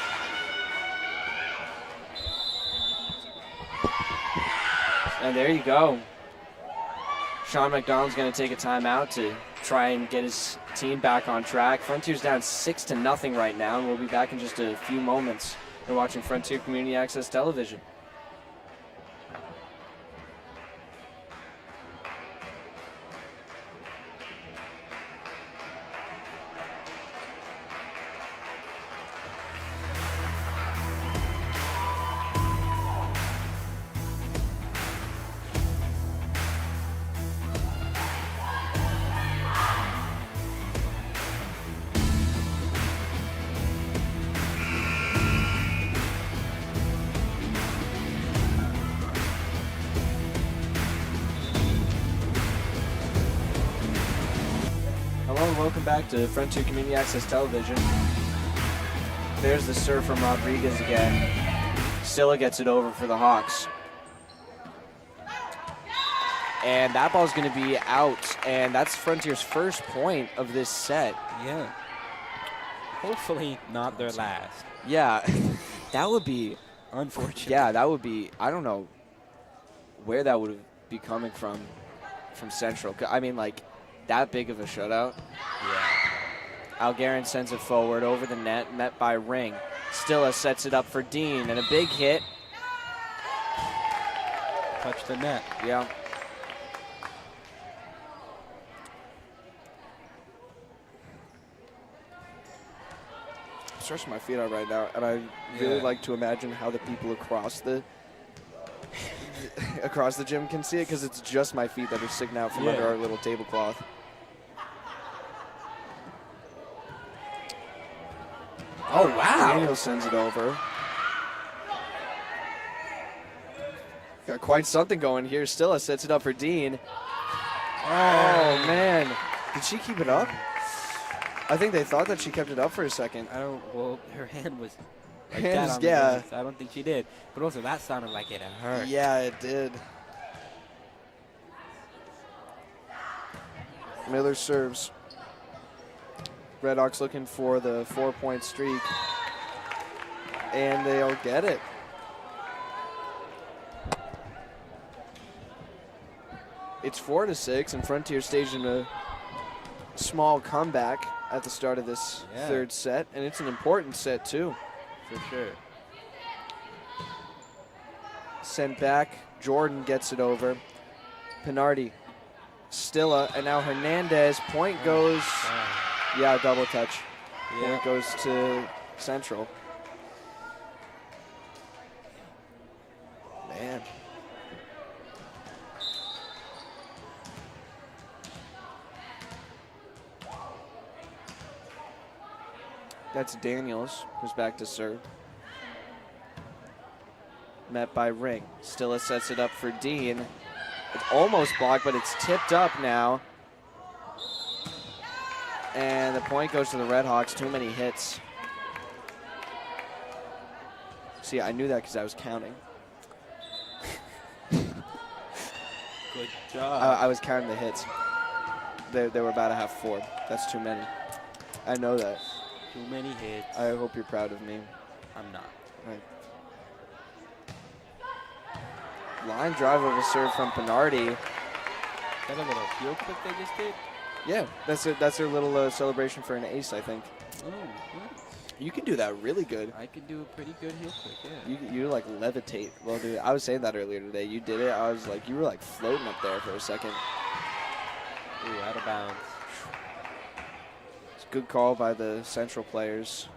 And there you go. Sean McDonald's going to take a timeout to try and get his team back on track. Frontier's down 6-0 right now, and we'll be back in just a few moments. You're watching Frontier Community Access Television. Welcome back to Frontier Community Access Television. There's the serve from Rodriguez again. Stilla gets it over for the Hawks. And that ball's going to be out, and that's Frontier's first point of this set. Yeah. Hopefully not their last. Yeah, that would be unfortunate. Yeah, that would be, I don't know where that would be coming from Central. I mean, like, that big of a shutout. Yeah. Al Guerin sends it forward over the net, met by Ring. Stilla sets it up for Dean, and a big hit. Touch the net. Yeah. I'm stretching my feet out right now, and I really like to imagine how the people across the gym can see it, because it's just my feet that are sticking out from under our little tablecloth. Oh, wow. Daniel sends it over. Got quite something going here. Stilla sets it up for Dean. Oh, man. Did she keep it up? I think they thought that she kept it up for a second. I don't. Well, her hand was. Like Hands, that on the yeah. ring, so I don't think she did. But also, that sounded like it hurt. Yeah, it did. Miller serves. Redhawks looking for the 4-point streak. And they'll get it. It's 4-6, and Frontier staging a small comeback at the start of this third set, and it's an important set too. For sure. Sent back, Jordan gets it over. Pinardi, Stilla, and now Hernandez. Point goes, yeah, double touch. Yeah. Point goes to Central. Man. That's Daniels, who's back to serve. Met by Ring. Stilla sets it up for Dean. It's almost blocked, but it's tipped up now. And the point goes to the Redhawks. Too many hits. See, I knew that because I was counting. Good job. I was counting the hits. They were about to have 4. That's too many. I know that. Too many hits. I hope you're proud of me. I'm not. Right. Line drive of a serve from Pinardi. Is that a little heel click they just did? Yeah, that's their little celebration for an ace, I think. Oh, nice. You can do that really good. I can do a pretty good heel click, yeah. You like levitate. Well, dude, I was saying that earlier today. You did it. I was like, you were like floating up there for a second. Ooh, out of bounds. It's a good call by the Central players.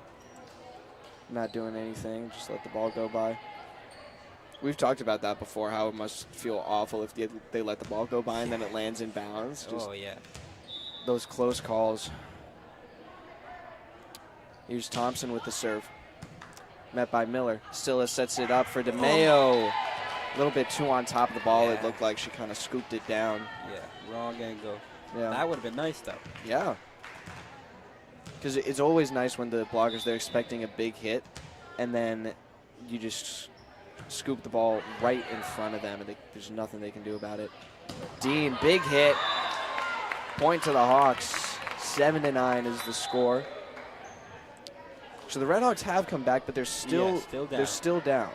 Not doing anything, just let the ball go by. We've talked about that before, how it must feel awful if they let the ball go by and then it lands in bounds. Just oh, yeah. those close calls. Here's Thompson with the serve. Met by Miller. Stilla sets it up for DeMayo. A little bit too on top of the ball. Yeah. It looked like she kind of scooped it down. Yeah, wrong angle. Yeah. That would have been nice, though. Yeah. Because it's always nice when the blockers, they're expecting a big hit, and then you just scoop the ball right in front of them, and there's nothing they can do about it. Dean, big hit. Point to the Hawks. 7-9 is the score. So the Redhawks have come back, but they're still down. They're still down.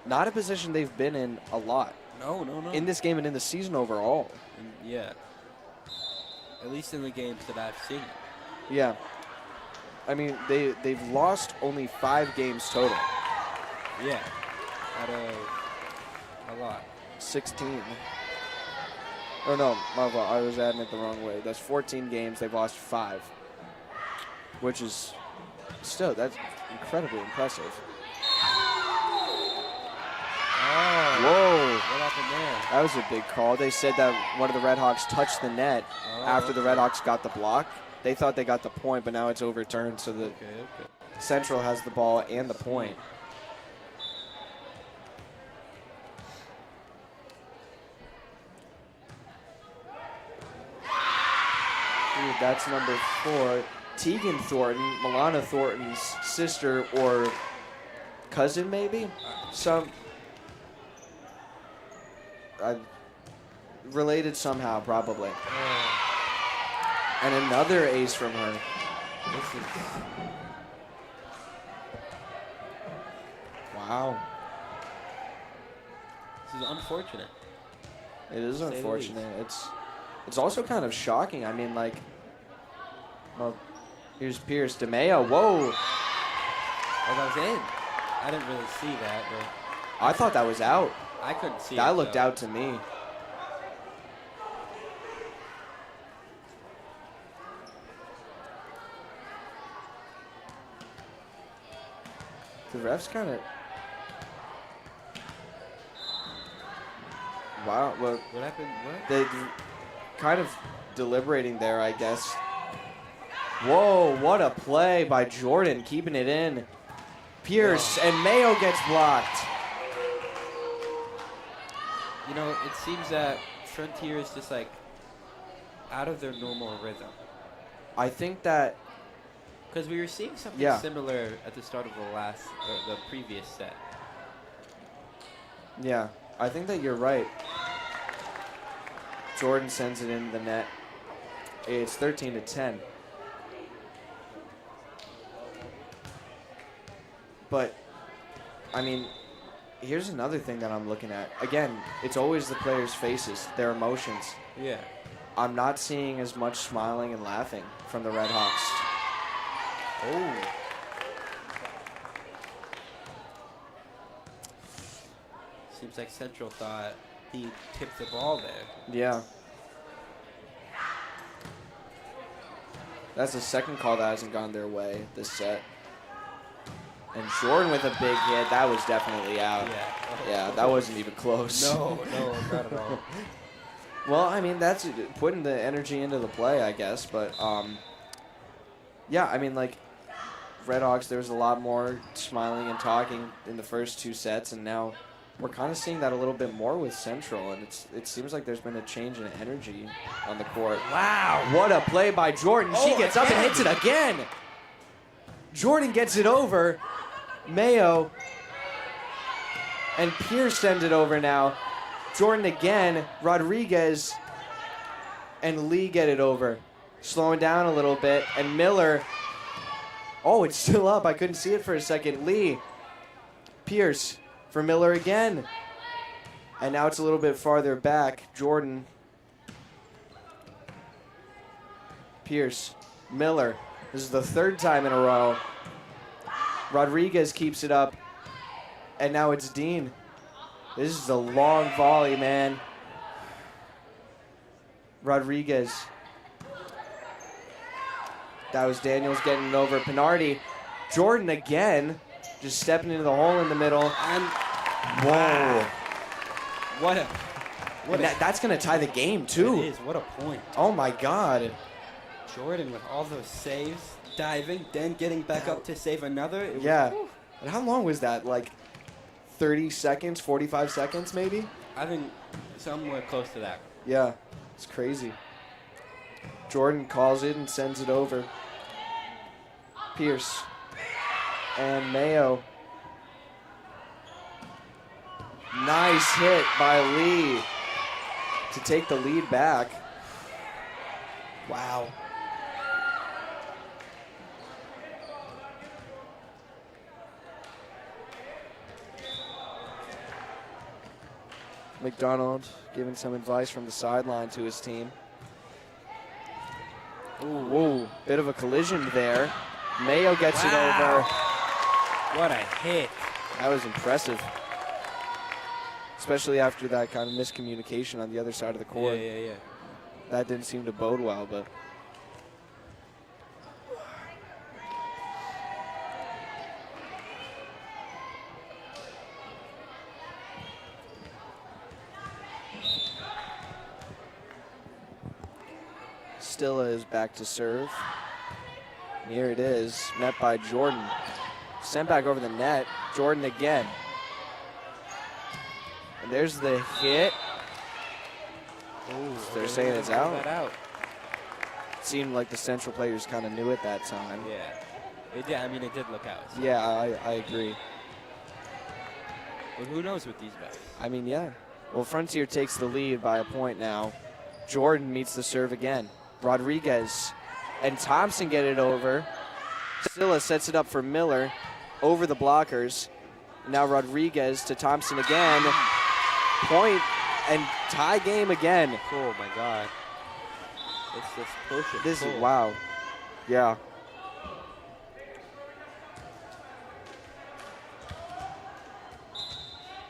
Not a position they've been in a lot. No. In this game and in the season overall. Yeah. At least in the games that I've seen. Yeah. I mean, they've lost only 5 games total. Yeah. Out of a lot. 16. Oh, no, my fault. I was adding it the wrong way. That's 14 games. They've lost 5, which is still, that's incredibly impressive. Oh. Whoa. What happened there? That was a big call. They said that one of the Redhawks touched the net after the Redhawks got the block. They thought they got the point, but now it's overturned, so the Central has the ball and the point. Ooh, that's number 4. Tegan Thornton, Milana Thornton's sister or cousin, maybe? Related somehow, probably. And another ace from her. Wow. This is unfortunate. It is unfortunate. It's also kind of shocking. I mean, like, well, here's Pierce DeMayo. Whoa. Oh, that was in. I didn't really see that, but I thought that was out. I couldn't see it. That looked though. out to me. The refs kind of. Wow. Well, What happened? What? they kind of deliberating there, I guess. Whoa, what a play by Jordan, keeping it in. Pierce and Mayo gets blocked. You know, it seems that Frontier is just like out of their normal rhythm. I think that, Because we were seeing something Yeah. similar at the start of the previous set. yeah, I think that you're right. Jordan sends it into the net. It's 13-10. But, I mean, here's another thing that I'm looking at. Again, it's always the players' faces, their emotions. Yeah. I'm not seeing as much smiling and laughing from the Red Hawks. Oh. Seems like Central thought he tipped the ball there. Yeah. That's the second call that hasn't gone their way this set. And Jordan with a big hit, that was definitely out. Yeah. Yeah, that wasn't even close. No, not at all. Well, I mean, that's putting the energy into the play, I guess. But, yeah, I mean, like, Red Hawks, there was a lot more smiling and talking in the first two sets, and now we're kind of seeing that a little bit more with Central, and it seems like there's been a change in energy on the court. Wow. What a play by Jordan. She gets up and hits it again. Jordan gets it over. Mayo and Pierce send it over now. Jordan again. Rodriguez and Lee get it over. Slowing down a little bit. And Miller. Oh, it's still up. I couldn't see it for a second. Lee. Pierce for Miller again. And now it's a little bit farther back. Jordan. Pierce. Miller. This is the third time in a row. Rodriguez keeps it up. And now it's Dean. This is a long volley, man. Rodriguez. That was Daniels getting it over. Pinardi. Jordan again. Just stepping into the hole in the middle. And whoa. That's going to tie the game, too. It is. What a point. Oh, my God. Jordan with all those saves, diving, then getting back up to save another. Yeah. And how long was that? Like 30 seconds, 45 seconds maybe? I think somewhere close to that. Yeah. It's crazy. Jordan calls it and sends it over. Pierce. And Mayo. Nice hit by Lee to take the lead back. Wow. McDonald giving some advice from the sideline to his team. Ooh, whoa, bit of a collision there. Mayo gets it over. What a hit. That was impressive. Especially after that kind of miscommunication on the other side of the court. Yeah. That didn't seem to bode well, but. Stilla is back to serve. And here it is, met by Jordan. Sent back over the net. Jordan again. And there's the hit. Ooh, They're saying it's out. It Seemed like the Central players kind of knew at that time. Yeah. I mean, it did look out. So. Yeah, I agree. But who knows with these guys? I mean, yeah. Well, Frontier takes the lead by a point now. Jordan meets the serve again. Rodriguez and Thompson get it over. Silla sets it up for Miller over the blockers. Now Rodriguez to Thompson again. Point and tie game again. Oh my God. It's just push. This is, wow. Yeah.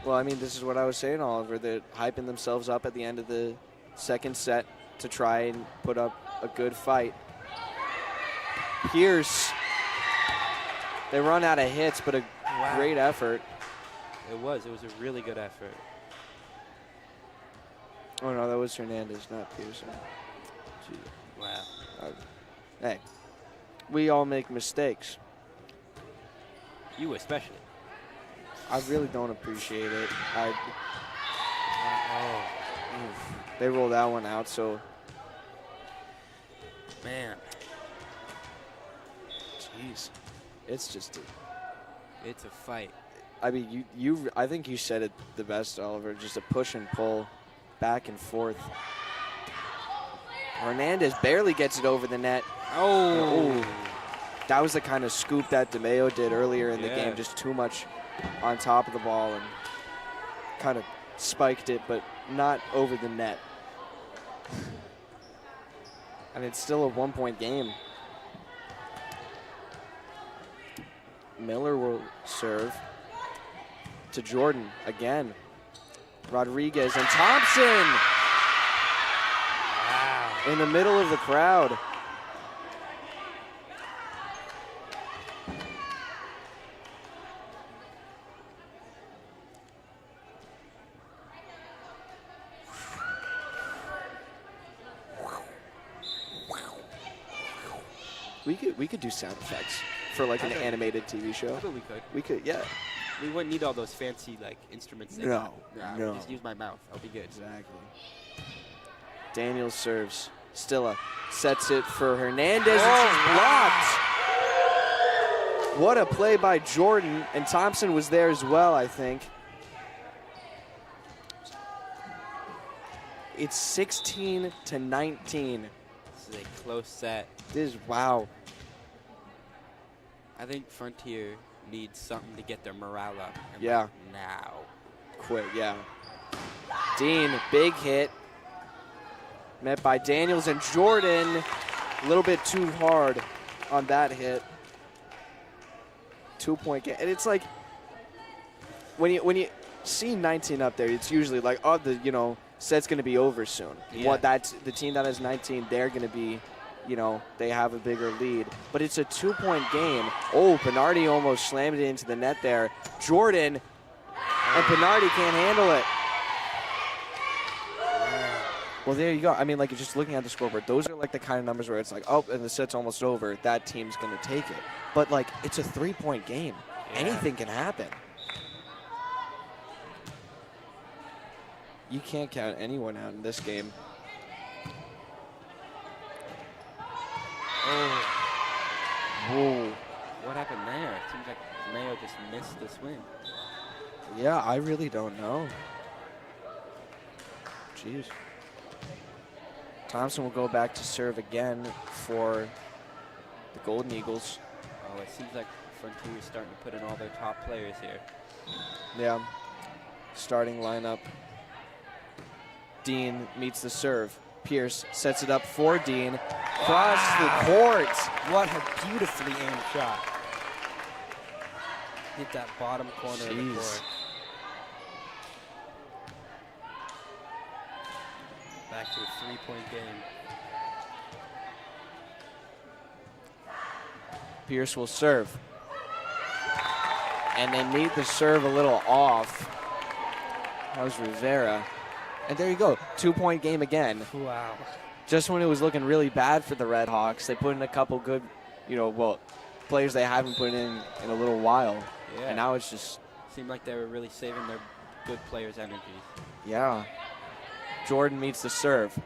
Well, I mean, this is what I was saying, Oliver. They're hyping themselves up at the end of the second set to try and put up a good fight. Pierce. They run out of hits, but a great effort. It was a really good effort. Oh, no, that was Hernandez, not Pearson. Gee, wow. Hey, we all make mistakes. You especially. I really don't appreciate it. They rolled that one out, so. Man. Jeez. It's just It's a fight. I mean, I think you said it the best, Oliver. Just a push and pull, back and forth. Hernandez barely gets it over the net. Oh. That was the kind of scoop that DeMeo did earlier in the game. Just too much on top of the ball and kind of spiked it, but not over the net. And it's still a 1-point game. Miller will serve to Jordan again. Rodriguez and Thompson. Wow. In the middle of the crowd. We could do sound effects for like an animated TV show. I bet we could. We could, yeah. We wouldn't need all those fancy like instruments. No. Just use my mouth. I'll be good. Exactly. Daniels serves. Stilla sets it for Hernandez, and she's blocked. What a play by Jordan, and Thompson was there as well, I think. It's 16-19. This is a close set. This is, wow. I think Frontier needs something to get their morale up. And Yeah. like now. Quick, yeah. Dean, big hit. Met by Daniels and Jordan. A little bit too hard on that hit. 2-point game. And it's like, when you see 19 up there, it's usually like, oh, the set's going to be over soon. Yeah. That's the team that has 19, they're going to be, they have a bigger lead. But it's a 2-point game. Oh, Bernardi almost slammed it into the net there. Jordan and Bernardi can't handle it. Well, there you go. I mean, like, just looking at the scoreboard, those are like the kind of numbers where it's like, oh, and the set's almost over. That team's going to take it. But, like, it's a 3-point game. Yeah. Anything can happen. You can't count anyone out in this game. Oh. Whoa. What happened there? It seems like Mayo just missed the swing. Yeah, I really don't know. Jeez. Thompson will go back to serve again for the Golden Eagles. Oh, it seems like Frontier is starting to put in all their top players here. Yeah. Starting lineup. Dean meets the serve. Pierce sets it up for Dean. Across the court. What a beautifully aimed shot. Hit that bottom corner of the court. Back to a 3-point game. Pierce will serve. And they need the serve a little off. That was Rivera. And there you go, 2-point game again. Wow. Just when it was looking really bad for the Red Hawks, they put in a couple good, players they haven't put in a little while. Yeah. And now it's just... Seemed like they were really saving their good players' energies. Yeah. Jordan meets the serve.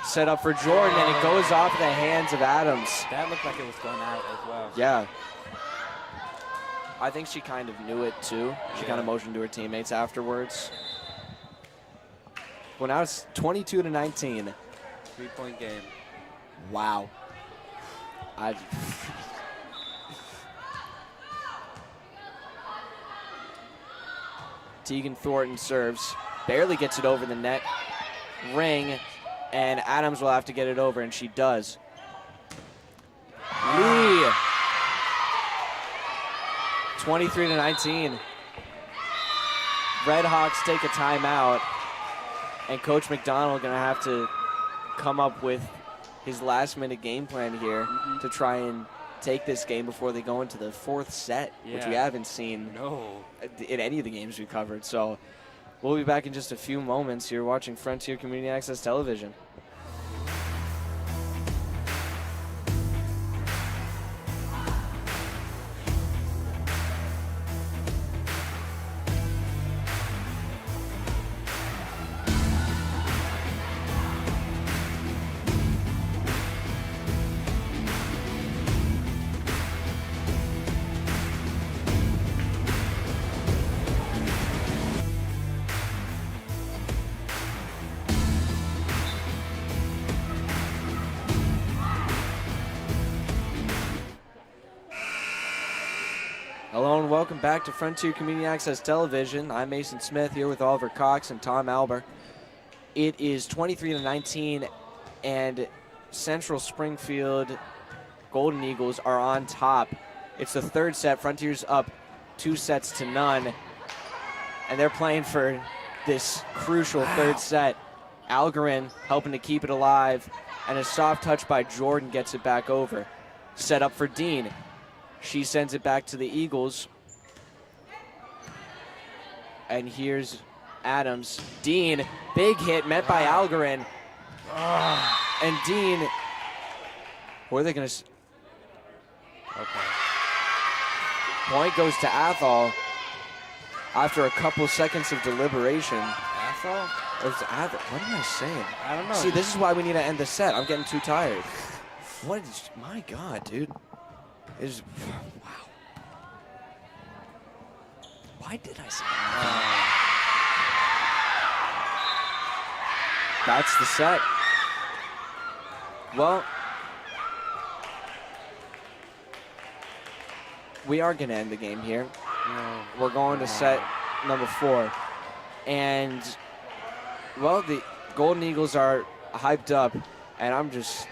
Set up for Jordan, and it goes off the hands of Adams. That looked like it was going out as well. Yeah. I think she kind of knew it, too. She kind of motioned to her teammates afterwards. Well, now it's 22-19. 3-point game. Wow. Tegan Thornton serves. Barely gets it over the net. Ring. And Adams will have to get it over, and she does. Lee. 23-19. Red Hawks take a timeout. And Coach McDonald going to have to come up with his last-minute game plan here to try and take this game before they go into the fourth set, which we haven't seen in any of the games we've covered. So we'll be back in just a few moments. You're watching Frontier Community Access Television. and welcome back to Frontier Community Access Television. I'm Mason Smith here with Oliver Cox and Tom Albert. It is 23-19, and Central Springfield Golden Eagles are on top. It's the third set. Frontier's up 2-0, and they're playing for this crucial third set. Algarin helping to keep it alive, and a soft touch by Jordan gets it back over. Set up for Dean. She sends it back to the Eagles. And here's Adams. Dean, big hit met by Algarin. And Dean, where are they going to? Okay. Point goes to Athol after a couple seconds of deliberation. Athol? Or is it Athol? What am I saying? I don't know. See, this is why we need to end the set. I'm getting too tired. What is, my God, dude. Is wow. Why did I say that? That's the set. Well, we are going to end the game here. We're going to set number 4. And, well, the Golden Eagles are hyped up, and I'm just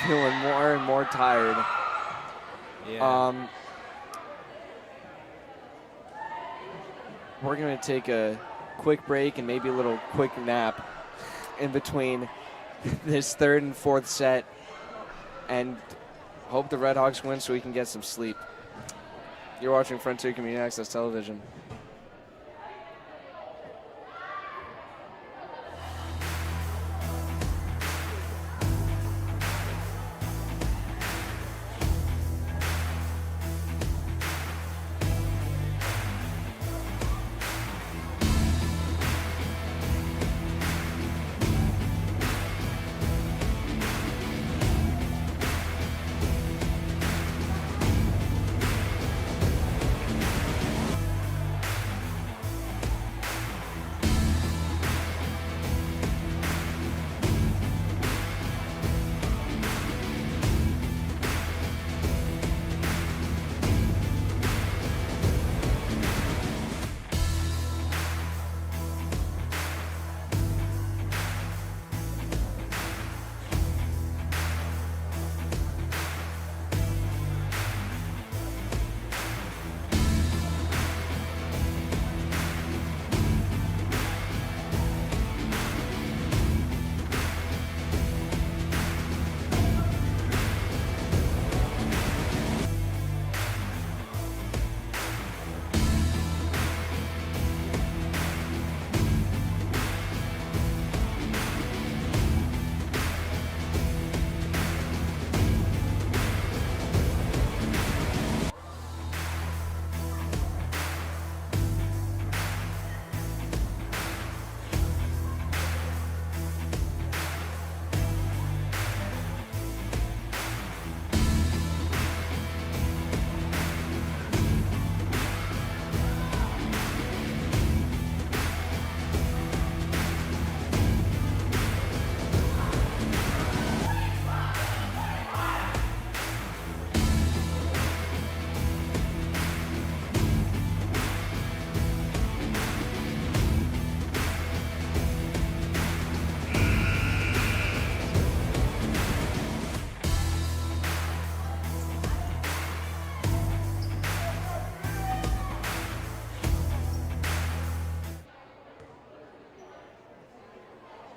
feeling more and more tired. Yeah. We're going to take a quick break and maybe a little quick nap in between this third and fourth set, and hope the Redhawks win so we can get some sleep. You're watching Frontier Community Access Television.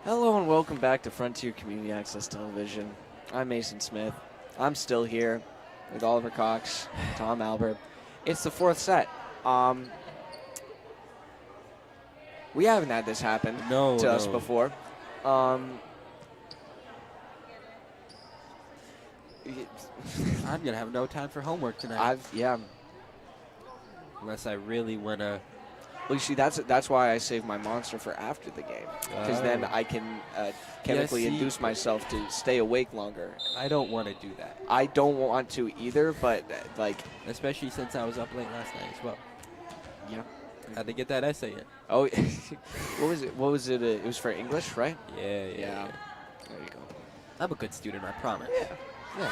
Hello and welcome back to Frontier Community Access Television. I'm Mason Smith. I'm still here with Oliver Cox, Tom Albert. It's the fourth set. We haven't had this happen to us before. I'm gonna have no time for homework tonight. Unless I really wanna. Well, you see, that's why I save my monster for after the game, because then I can chemically induce myself to stay awake longer. I don't want to do that. I don't want to either, but like, especially since I was up late last night as well. Yeah. Had to get that essay in. Oh, what was it? It was for English, right? Yeah. There you go. I'm a good student, I promise. Yeah.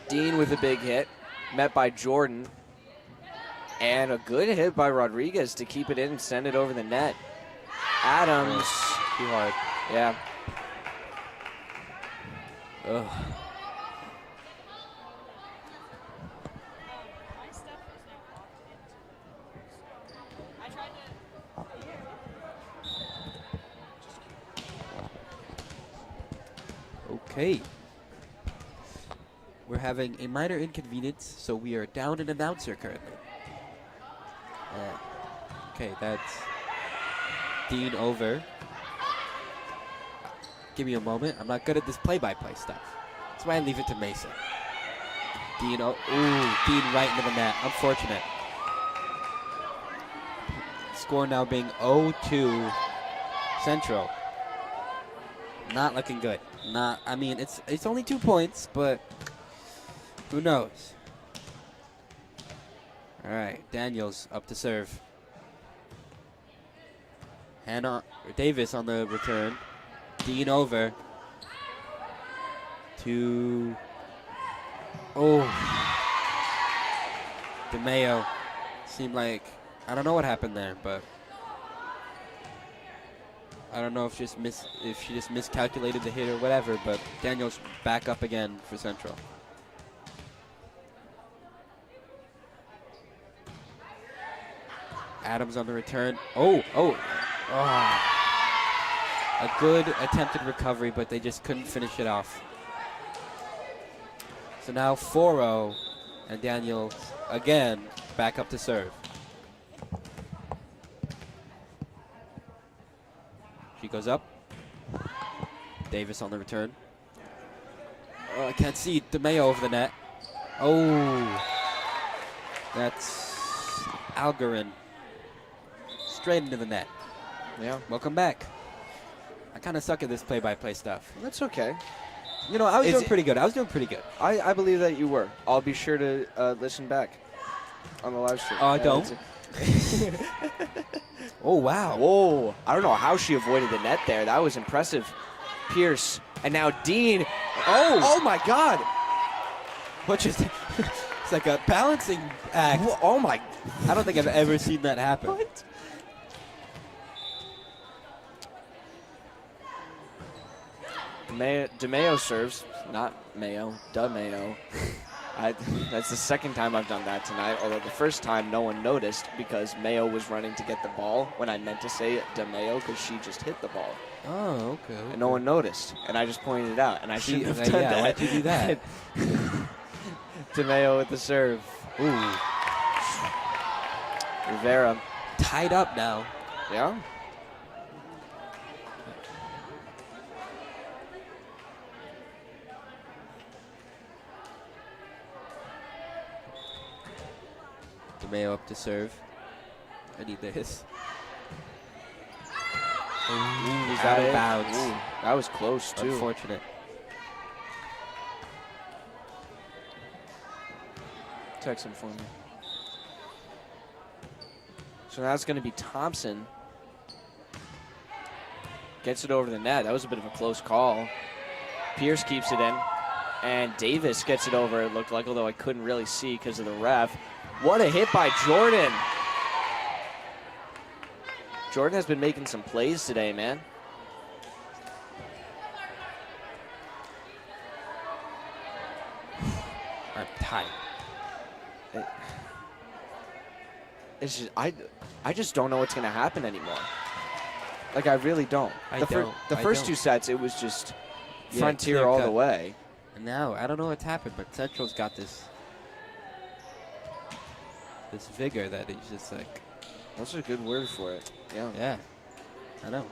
Dean with a big hit, met by Jordan. And a good hit by Rodriguez to keep it in and send it over the net. Adams. Too hard. Yeah. Ugh. Okay. We're having a minor inconvenience, so we are down an announcer currently. Okay, that's Dean over. Give me a moment. I'm not good at this play-by-play stuff. That's why I leave it to Mason. Dean, Dean right into the net. Unfortunate. Score now being 0-2 Central. Not looking good. I mean, it's only 2 points, but who knows? All right, Daniels up to serve. Davis on the return. Dean over to DeMayo. Seemed like, I don't know what happened there, but I don't know if she just miscalculated the hit or whatever, but Daniels back up again for Central. Adams on the return. A good attempted recovery, but they just couldn't finish it off. So now 4-0, and Daniels again back up to serve. She goes up. Davis on the return. Oh, I can't see DeMayo over the net. Oh, that's Algarin. Straight into the net. Yeah. Welcome back. I kind of suck at this play-by-play stuff. That's okay. You know, I was doing pretty good. I believe that you were. I'll be sure to listen back on the live stream. Oh, I don't. Oh, wow. Whoa. I don't know how she avoided the net there. That was impressive. Pierce. And now Dean. Oh my God. What just... It's like a balancing act. Oh, my. I don't think I've ever seen that happen. What? DeMayo serves, not Mayo, DeMayo. That's the second time I've done that tonight, although the first time no one noticed because Mayo was running to get the ball when I meant to say DeMayo because she just hit the ball. Oh, okay. And no one noticed, and I just pointed it out, and I shouldn't have done that. Why'd you do that? DeMayo with the serve. Ooh. Rivera. Tied up now. Yeah. DeMayo up to serve. I need this. Ooh, He's out of bounds. Ooh, that was close, too. Unfortunate. Text him for me. So now it's going to be Thompson. Gets it over the net. That was a bit of a close call. Pierce keeps it in. And Davis gets it over, it looked like, although I couldn't really see because of the ref. What a hit by Jordan. Jordan has been making some plays today, man. I'm tired. It's just, I just don't know what's going to happen anymore. Like, I really don't. The first two sets, it was just Frontier all the way. And now, I don't know what's happened, but Central's got this vigor that it's just like... That's a good word for it. Yeah. Yeah. I know.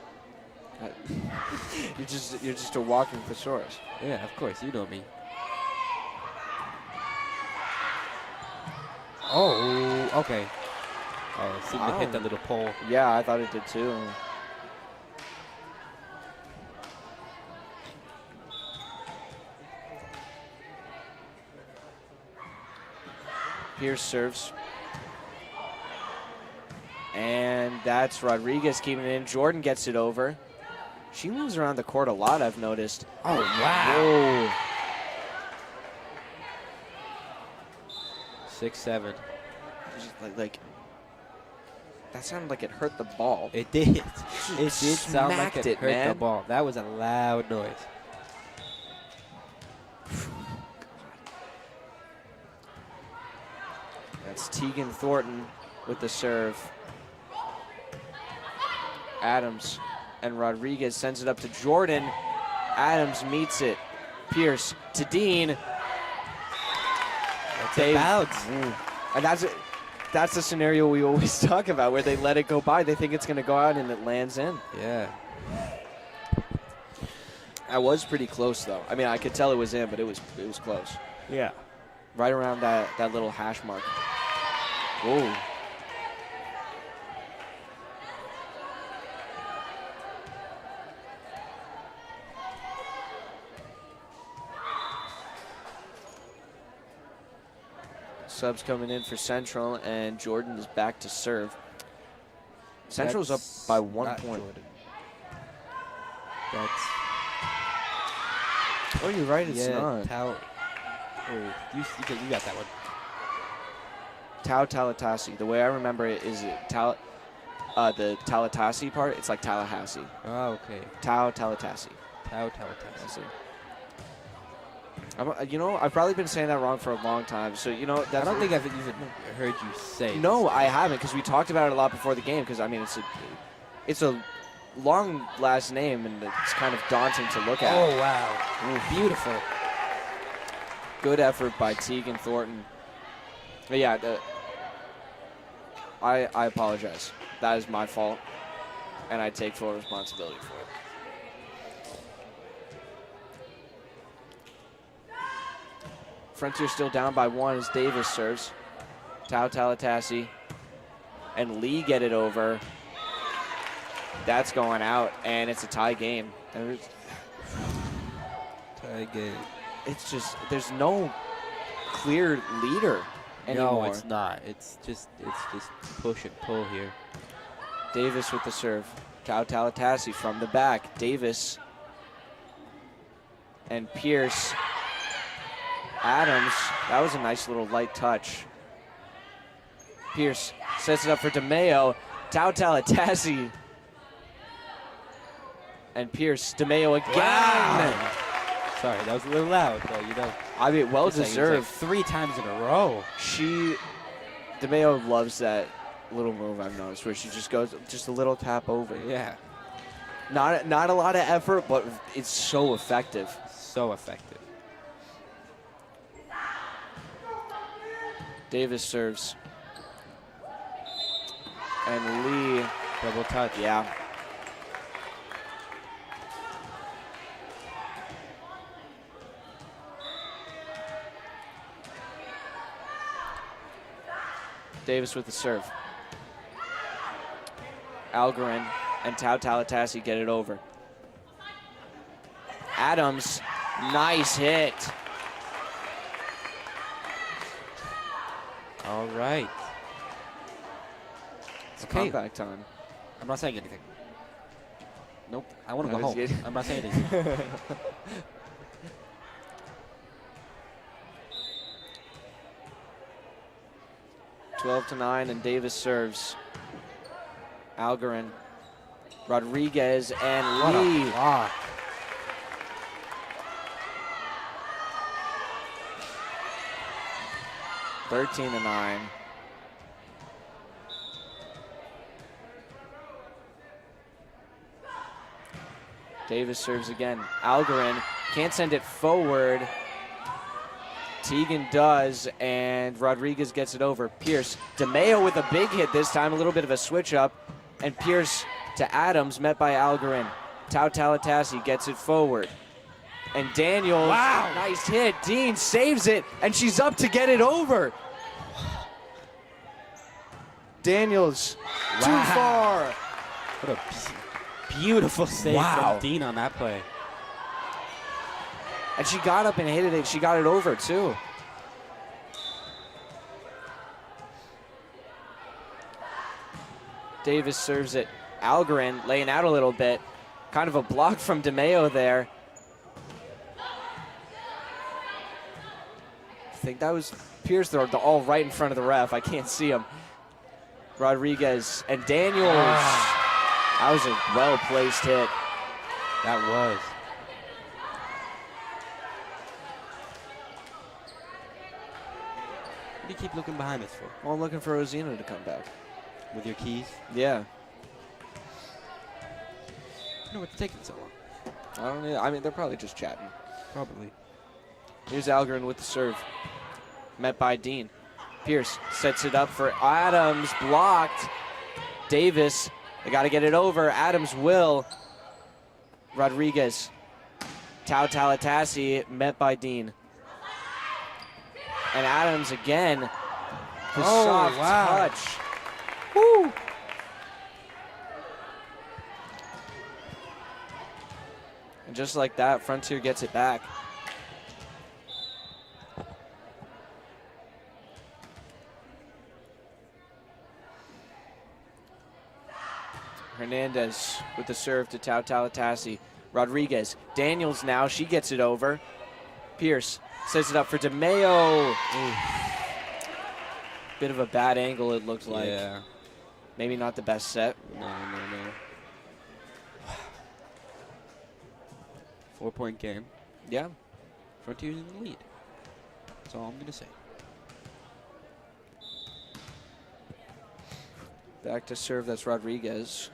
You're just a walking thesaurus. Yeah, of course. You know me. Oh, okay. Oh, it seemed to hit that little pole. Yeah, I thought it did too. Pierce serves. And that's Rodriguez keeping it in. Jordan gets it over. She moves around the court a lot, I've noticed. Oh, wow. Whoa. 6-7. Like that sounded like it hurt the ball. It did. It did sound like Smacked it hurt the man. ball. That was a loud noise. That's Tegan Thornton with the serve. Adams and Rodriguez sends it up to Jordan. Adams meets it. Pierce to Dean. That's a bounce. And that's the scenario we always talk about, where they let it go by. They think it's going to go out, and it lands in. Yeah. That was pretty close, though. I mean, I could tell it was in, but it was close. Yeah. Right around that little hash mark. Whoa. Subs coming in for Central, and Jordan is back to serve. Central's up by 1 point. Jordan. That's Oh, you're right, it's yeah. not. Tau. Oh, you got that one. Tau Tallahassee. The way I remember it is the Tallahassee part, it's like Tallahassee. Oh, okay. Tau Tallahassee. Tau Tallahassee. I've probably been saying that wrong for a long time. So, I don't think I've even heard you say No, this. I haven't, because we talked about it a lot before the game, because, I mean, it's a long last name, and it's kind of daunting to look at. Oh, wow. Ooh, beautiful. Good effort by Tegan Thornton. But yeah, I apologize. That is my fault, and I take full responsibility for it. Frontier still down by 1 as Davis serves. Tau Tallahassee and Lee get it over. That's going out, and it's a tie game. Tie game. It's just, there's no clear leader anymore. No, it's not. It's just push and pull here. Davis with the serve. Tau Tallahassee from the back. Davis and Pierce. Adams, that was a nice little light touch. Pierce sets it up for DeMayo. Tau Tallahassee. And Pierce, DeMayo again. Wow. Sorry, that was a little loud, but I mean, well it's like deserved. 3 times in a row. DeMayo loves that little move, I've noticed, where she just goes just a little tap over. Yeah. Not a lot of effort, but it's so effective. So effective. Davis serves. And Lee. Double touch. Yeah. Davis with the serve. Algarin and Tau Tallahassee get it over. Adams, nice hit. All right. It's Okay. comeback time. I'm not saying anything. Nope. I want to That go is home. good. I'm not saying anything. 12-9, and Davis serves. Algarin, Rodriguez, and What Lee. a block. Thirteen to 9. Davis serves again. Algarin can't send it forward. Tegan does, and Rodriguez gets it over. Pierce, DeMayo with a big hit this time, a little bit of a switch up, and Pierce to Adams, met by Algarin. Tau Tallahassee gets it forward. And Daniels, Wow. Nice hit. Dean saves it, and she's up to get it over. Daniels, too Wow. far. What a beautiful save Wow. from Dean on that play. And she got up and hit it, and she got it over, too. Davis serves it. Algarin laying out a little bit. Kind of a block from DeMayo there. I think that was Pierce, they're all right in front of the ref. I can't see them. Rodriguez and Daniels. That was a well-placed hit. That was. What do you keep looking behind us for? Well, I'm looking for Rosino to come back. With your keys? Yeah. I know what's taking so long. I don't know. I mean, they're probably just chatting. Probably. Here's Algren with the serve. Met by Dean. Pierce sets it up for Adams. Blocked. Davis. They got to get it over. Adams will. Rodriguez. Tau Talatasi met by Dean. And Adams again. The soft touch. Woo! And just like that, Frontier gets it back. Hernandez with the serve to Tau Talatasi. Rodriguez. Daniels now. She gets it over. Pierce sets it up for DeMeo. Bit of a bad angle, it looked like. Yeah. Maybe not the best set. No. 4-point game. Yeah. Frontier's in the lead. That's all I'm going to say. Back to serve, that's Rodriguez.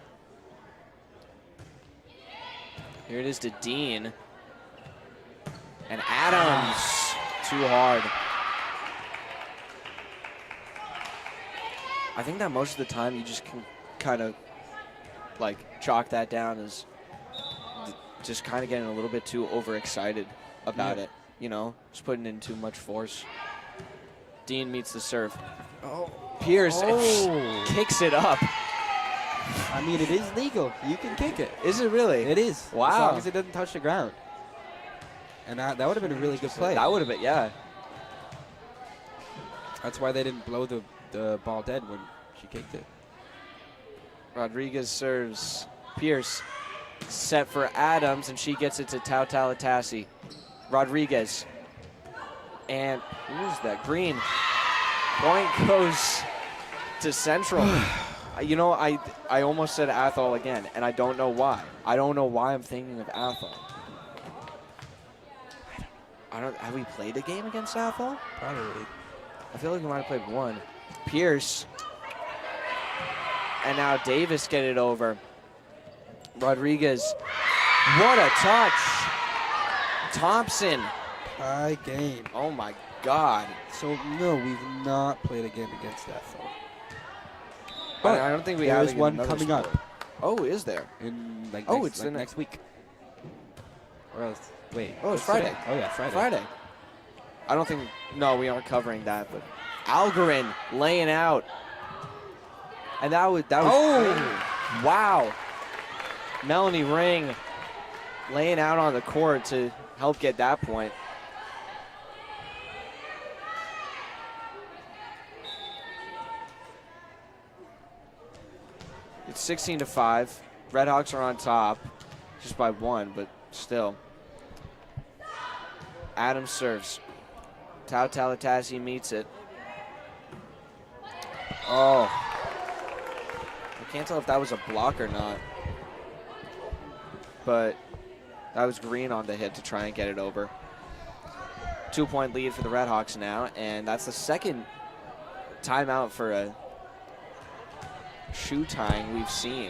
Here it is to Dean. And Adams, too hard. I think that most of the time you just can kind of like chalk that down as just kind of getting a little bit too overexcited about it. You know, just putting in too much force. Dean meets the serve. Pierce kicks it up. I mean, it is legal. You can kick it. Is it really? It is. Wow. As long as it doesn't touch the ground. And that would have been a really good play. That would have been, yeah. That's why they didn't blow the ball dead when she kicked it. Rodriguez serves Pierce. Set for Adams, and she gets it to Tau Talatasi. Rodriguez. And who is that? Green. Point goes to Central. You know, I almost said Athol again, and I don't know why. I don't know why I'm thinking of Athol. Have we played a game against Athol? Probably. I feel like we might have played one. Pierce. And now Davis get it over. Rodriguez. What a touch. Thompson. High game. Oh my God. So no, we've not played a game against that though. But I don't think we there have is one coming sport. up. Oh, is there? In like Oh, next, it's like the next week. Or else, wait. Oh, it's what's Friday. today? Oh yeah, Friday. Friday. I don't think. No, we aren't covering that. But Algren laying out, and that was. Wow. Melanie Ring laying out on the court to help get that point. It's 16-5. Redhawks are on top, just by one, but still. Adams serves. Tau Talatasi meets it. Oh. I can't tell if that was a block or not. But that was Green on the hit to try and get it over. 2-point lead for the Redhawks now, and that's the second timeout for a shoe tying we've seen.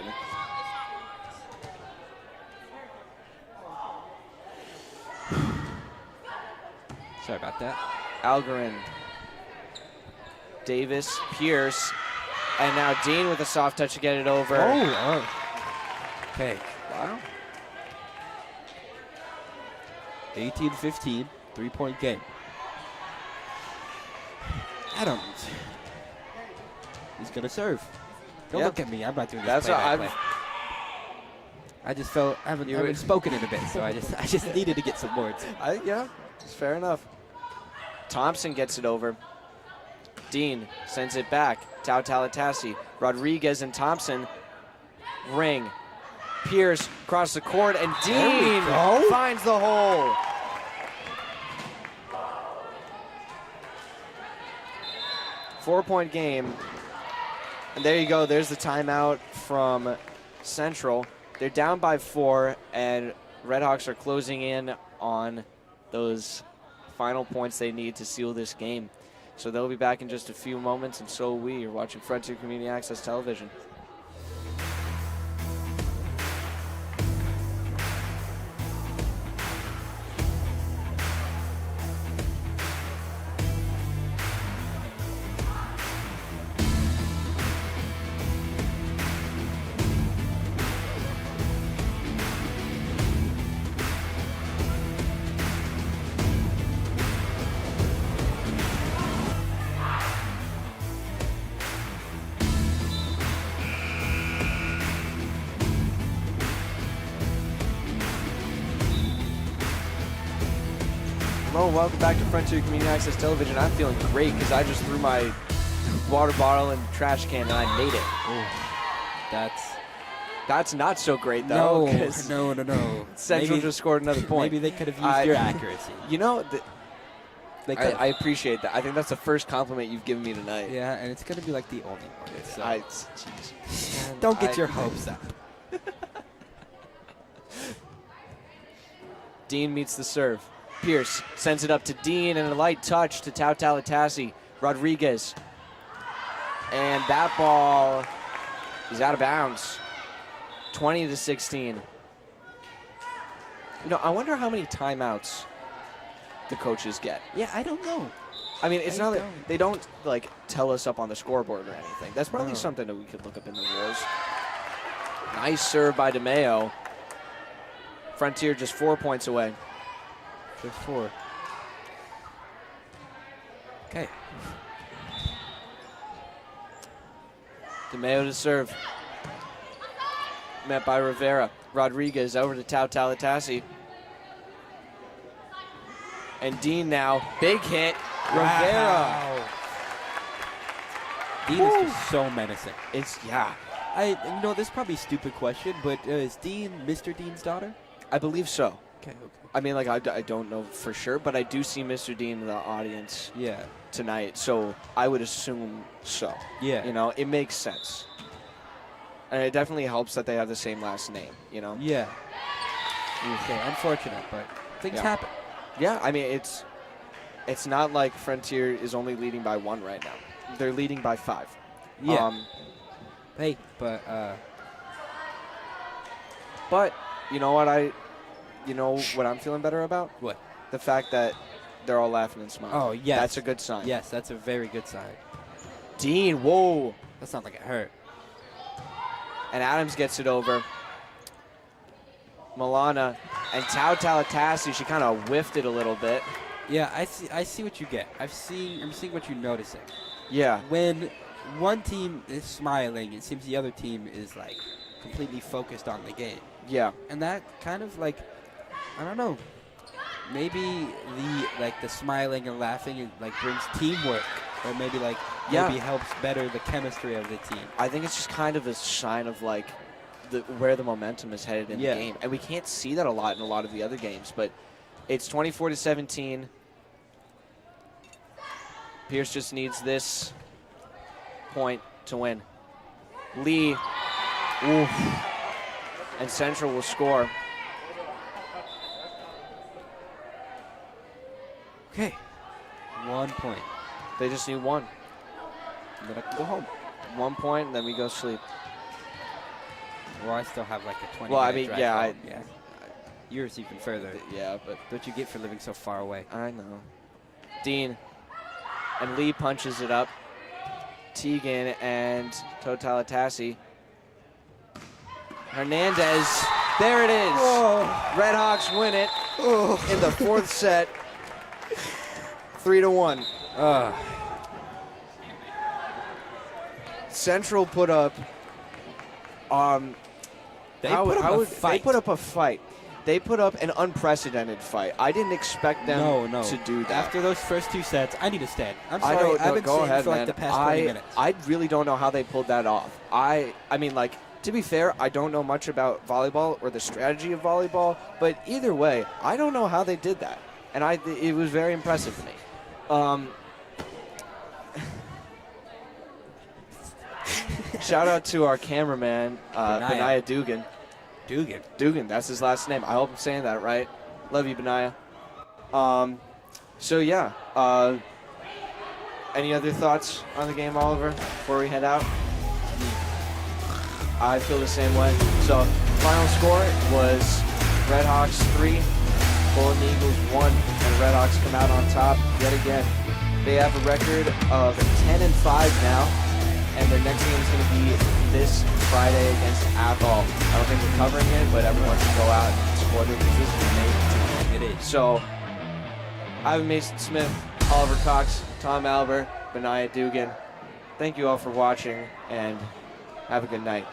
Sorry about that. Algren, Davis, Pierce, and now Dean with a soft touch to get it over. Okay. Wow. 18-15, 3-point game. Adams. He's gonna serve. Don't Yep. look at me. I'm not doing this. That's what play-by-play. I just felt I haven't spoken in a bit, so I just needed to get some words. Yeah, it's fair enough. Thompson gets it over. Dean sends it back. Tau Talatasi, Rodriguez, and Thompson. Ring. Pierce across the court, and Dean finds the hole. 4-point game. And there you go. There's the timeout from Central. They're down by 4, and Redhawks are closing in on those final points they need to seal this game. So they'll be back in just a few moments, and so we are watching Frontier Community Access Television. Hello, welcome back to Frontier Community Access Television. I'm feeling great because I just threw my water bottle in the trash can and I made it. Ooh, that's not so great though. No. Central just scored another point. Maybe they could have used your accuracy. You know, I I appreciate that. I think that's the first compliment you've given me tonight. Yeah, and it's going to be like the only one. So Jeez. don't get your hopes up. Dean meets the serve. Pierce sends it up to Dean and a light touch to Tau Talatasi. Rodriguez. And that ball is out of bounds. 20-16. You know, I wonder how many timeouts the coaches get. Yeah, I don't know. I mean, it's not that they don't like tell us up on the scoreboard or anything. That's probably something that we could look up in the rules. Nice serve by DeMeo. Frontier just 4 points away. Just 4. Okay. DeMeo to serve. Met by Rivera. Rodriguez over to Tau Talatasi. And Dean now. Big hit. Rivera. Dean is just so menacing. Yeah. You know, this is probably a stupid question, but is Dean Mr. Dean's daughter? I believe so. Okay. I mean, like, I don't know for sure, but I do see Mr. Dean in the audience tonight, so I would assume so. Yeah. You know, it makes sense. And it definitely helps that they have the same last name, you know? Yeah. Okay, unfortunate, but things happen. Yeah, I mean, it's not like Frontier is only leading by 1 right now. They're leading by 5. Yeah. But you know what what I'm feeling better about? What? The fact that they're all laughing and smiling. Oh, yes. That's a good sign. Yes, that's a very good sign. Dean, whoa. That's not like it hurt. And Adams gets it over. Milana and Tau Talatasi, she kind of whiffed it a little bit. Yeah, I see what you get. I'm seeing what you're noticing. Yeah. When one team is smiling, it seems the other team is like completely focused on the game. Yeah. And that kind of like, I don't know, maybe the smiling and laughing brings teamwork, or maybe maybe helps better the chemistry of the team. I think it's just kind of a sign of where the momentum is headed in the game. And we can't see that a lot in a lot of the other games, but it's 24-17. Pierce just needs this point to win. Lee, oof, and Central will score. Okay, 1 point. They just need 1. And then I can go home. 1 point, and then we go sleep. Well, I still have like a 20 Well, I minute mean, drive home. Yours even further. Yeah, but What you get for living so far away. I know. Dean and Lee punches it up. Teagan and Totalatasi. Hernandez. There it is. Oh. Redhawks win it in the 4th set. 3-1. Central put up. They put up a fight. They put up a fight. They put up an unprecedented fight. I didn't expect them to do that. After those first 2 sets, I need to stand. I'm sorry. I know, I've been go sitting ahead, for man. the past 20 minutes. I really don't know how they pulled that off. I mean, to be fair, I don't know much about volleyball or the strategy of volleyball, but either way, I don't know how they did that. And it was very impressive to me. Shout out to our cameraman, Benaya Dugan. Dugan, that's his last name. I hope I'm saying that right. Love you, Benaya. So yeah, any other thoughts on the game, Oliver, before we head out? I feel the same way. So final score was Red Hawks 3, Golden Eagles 1, and Red Hawks come out on top yet again. They have a record of 10-5 now, and their next game is going to be this Friday against Athol. I don't think we're covering it, but everyone should go out and support it because this is amazing. It is. So, Ivan Mason Smith, Oliver Cox, Tom Albert, Benaya Dugan. Thank you all for watching, and have a good night.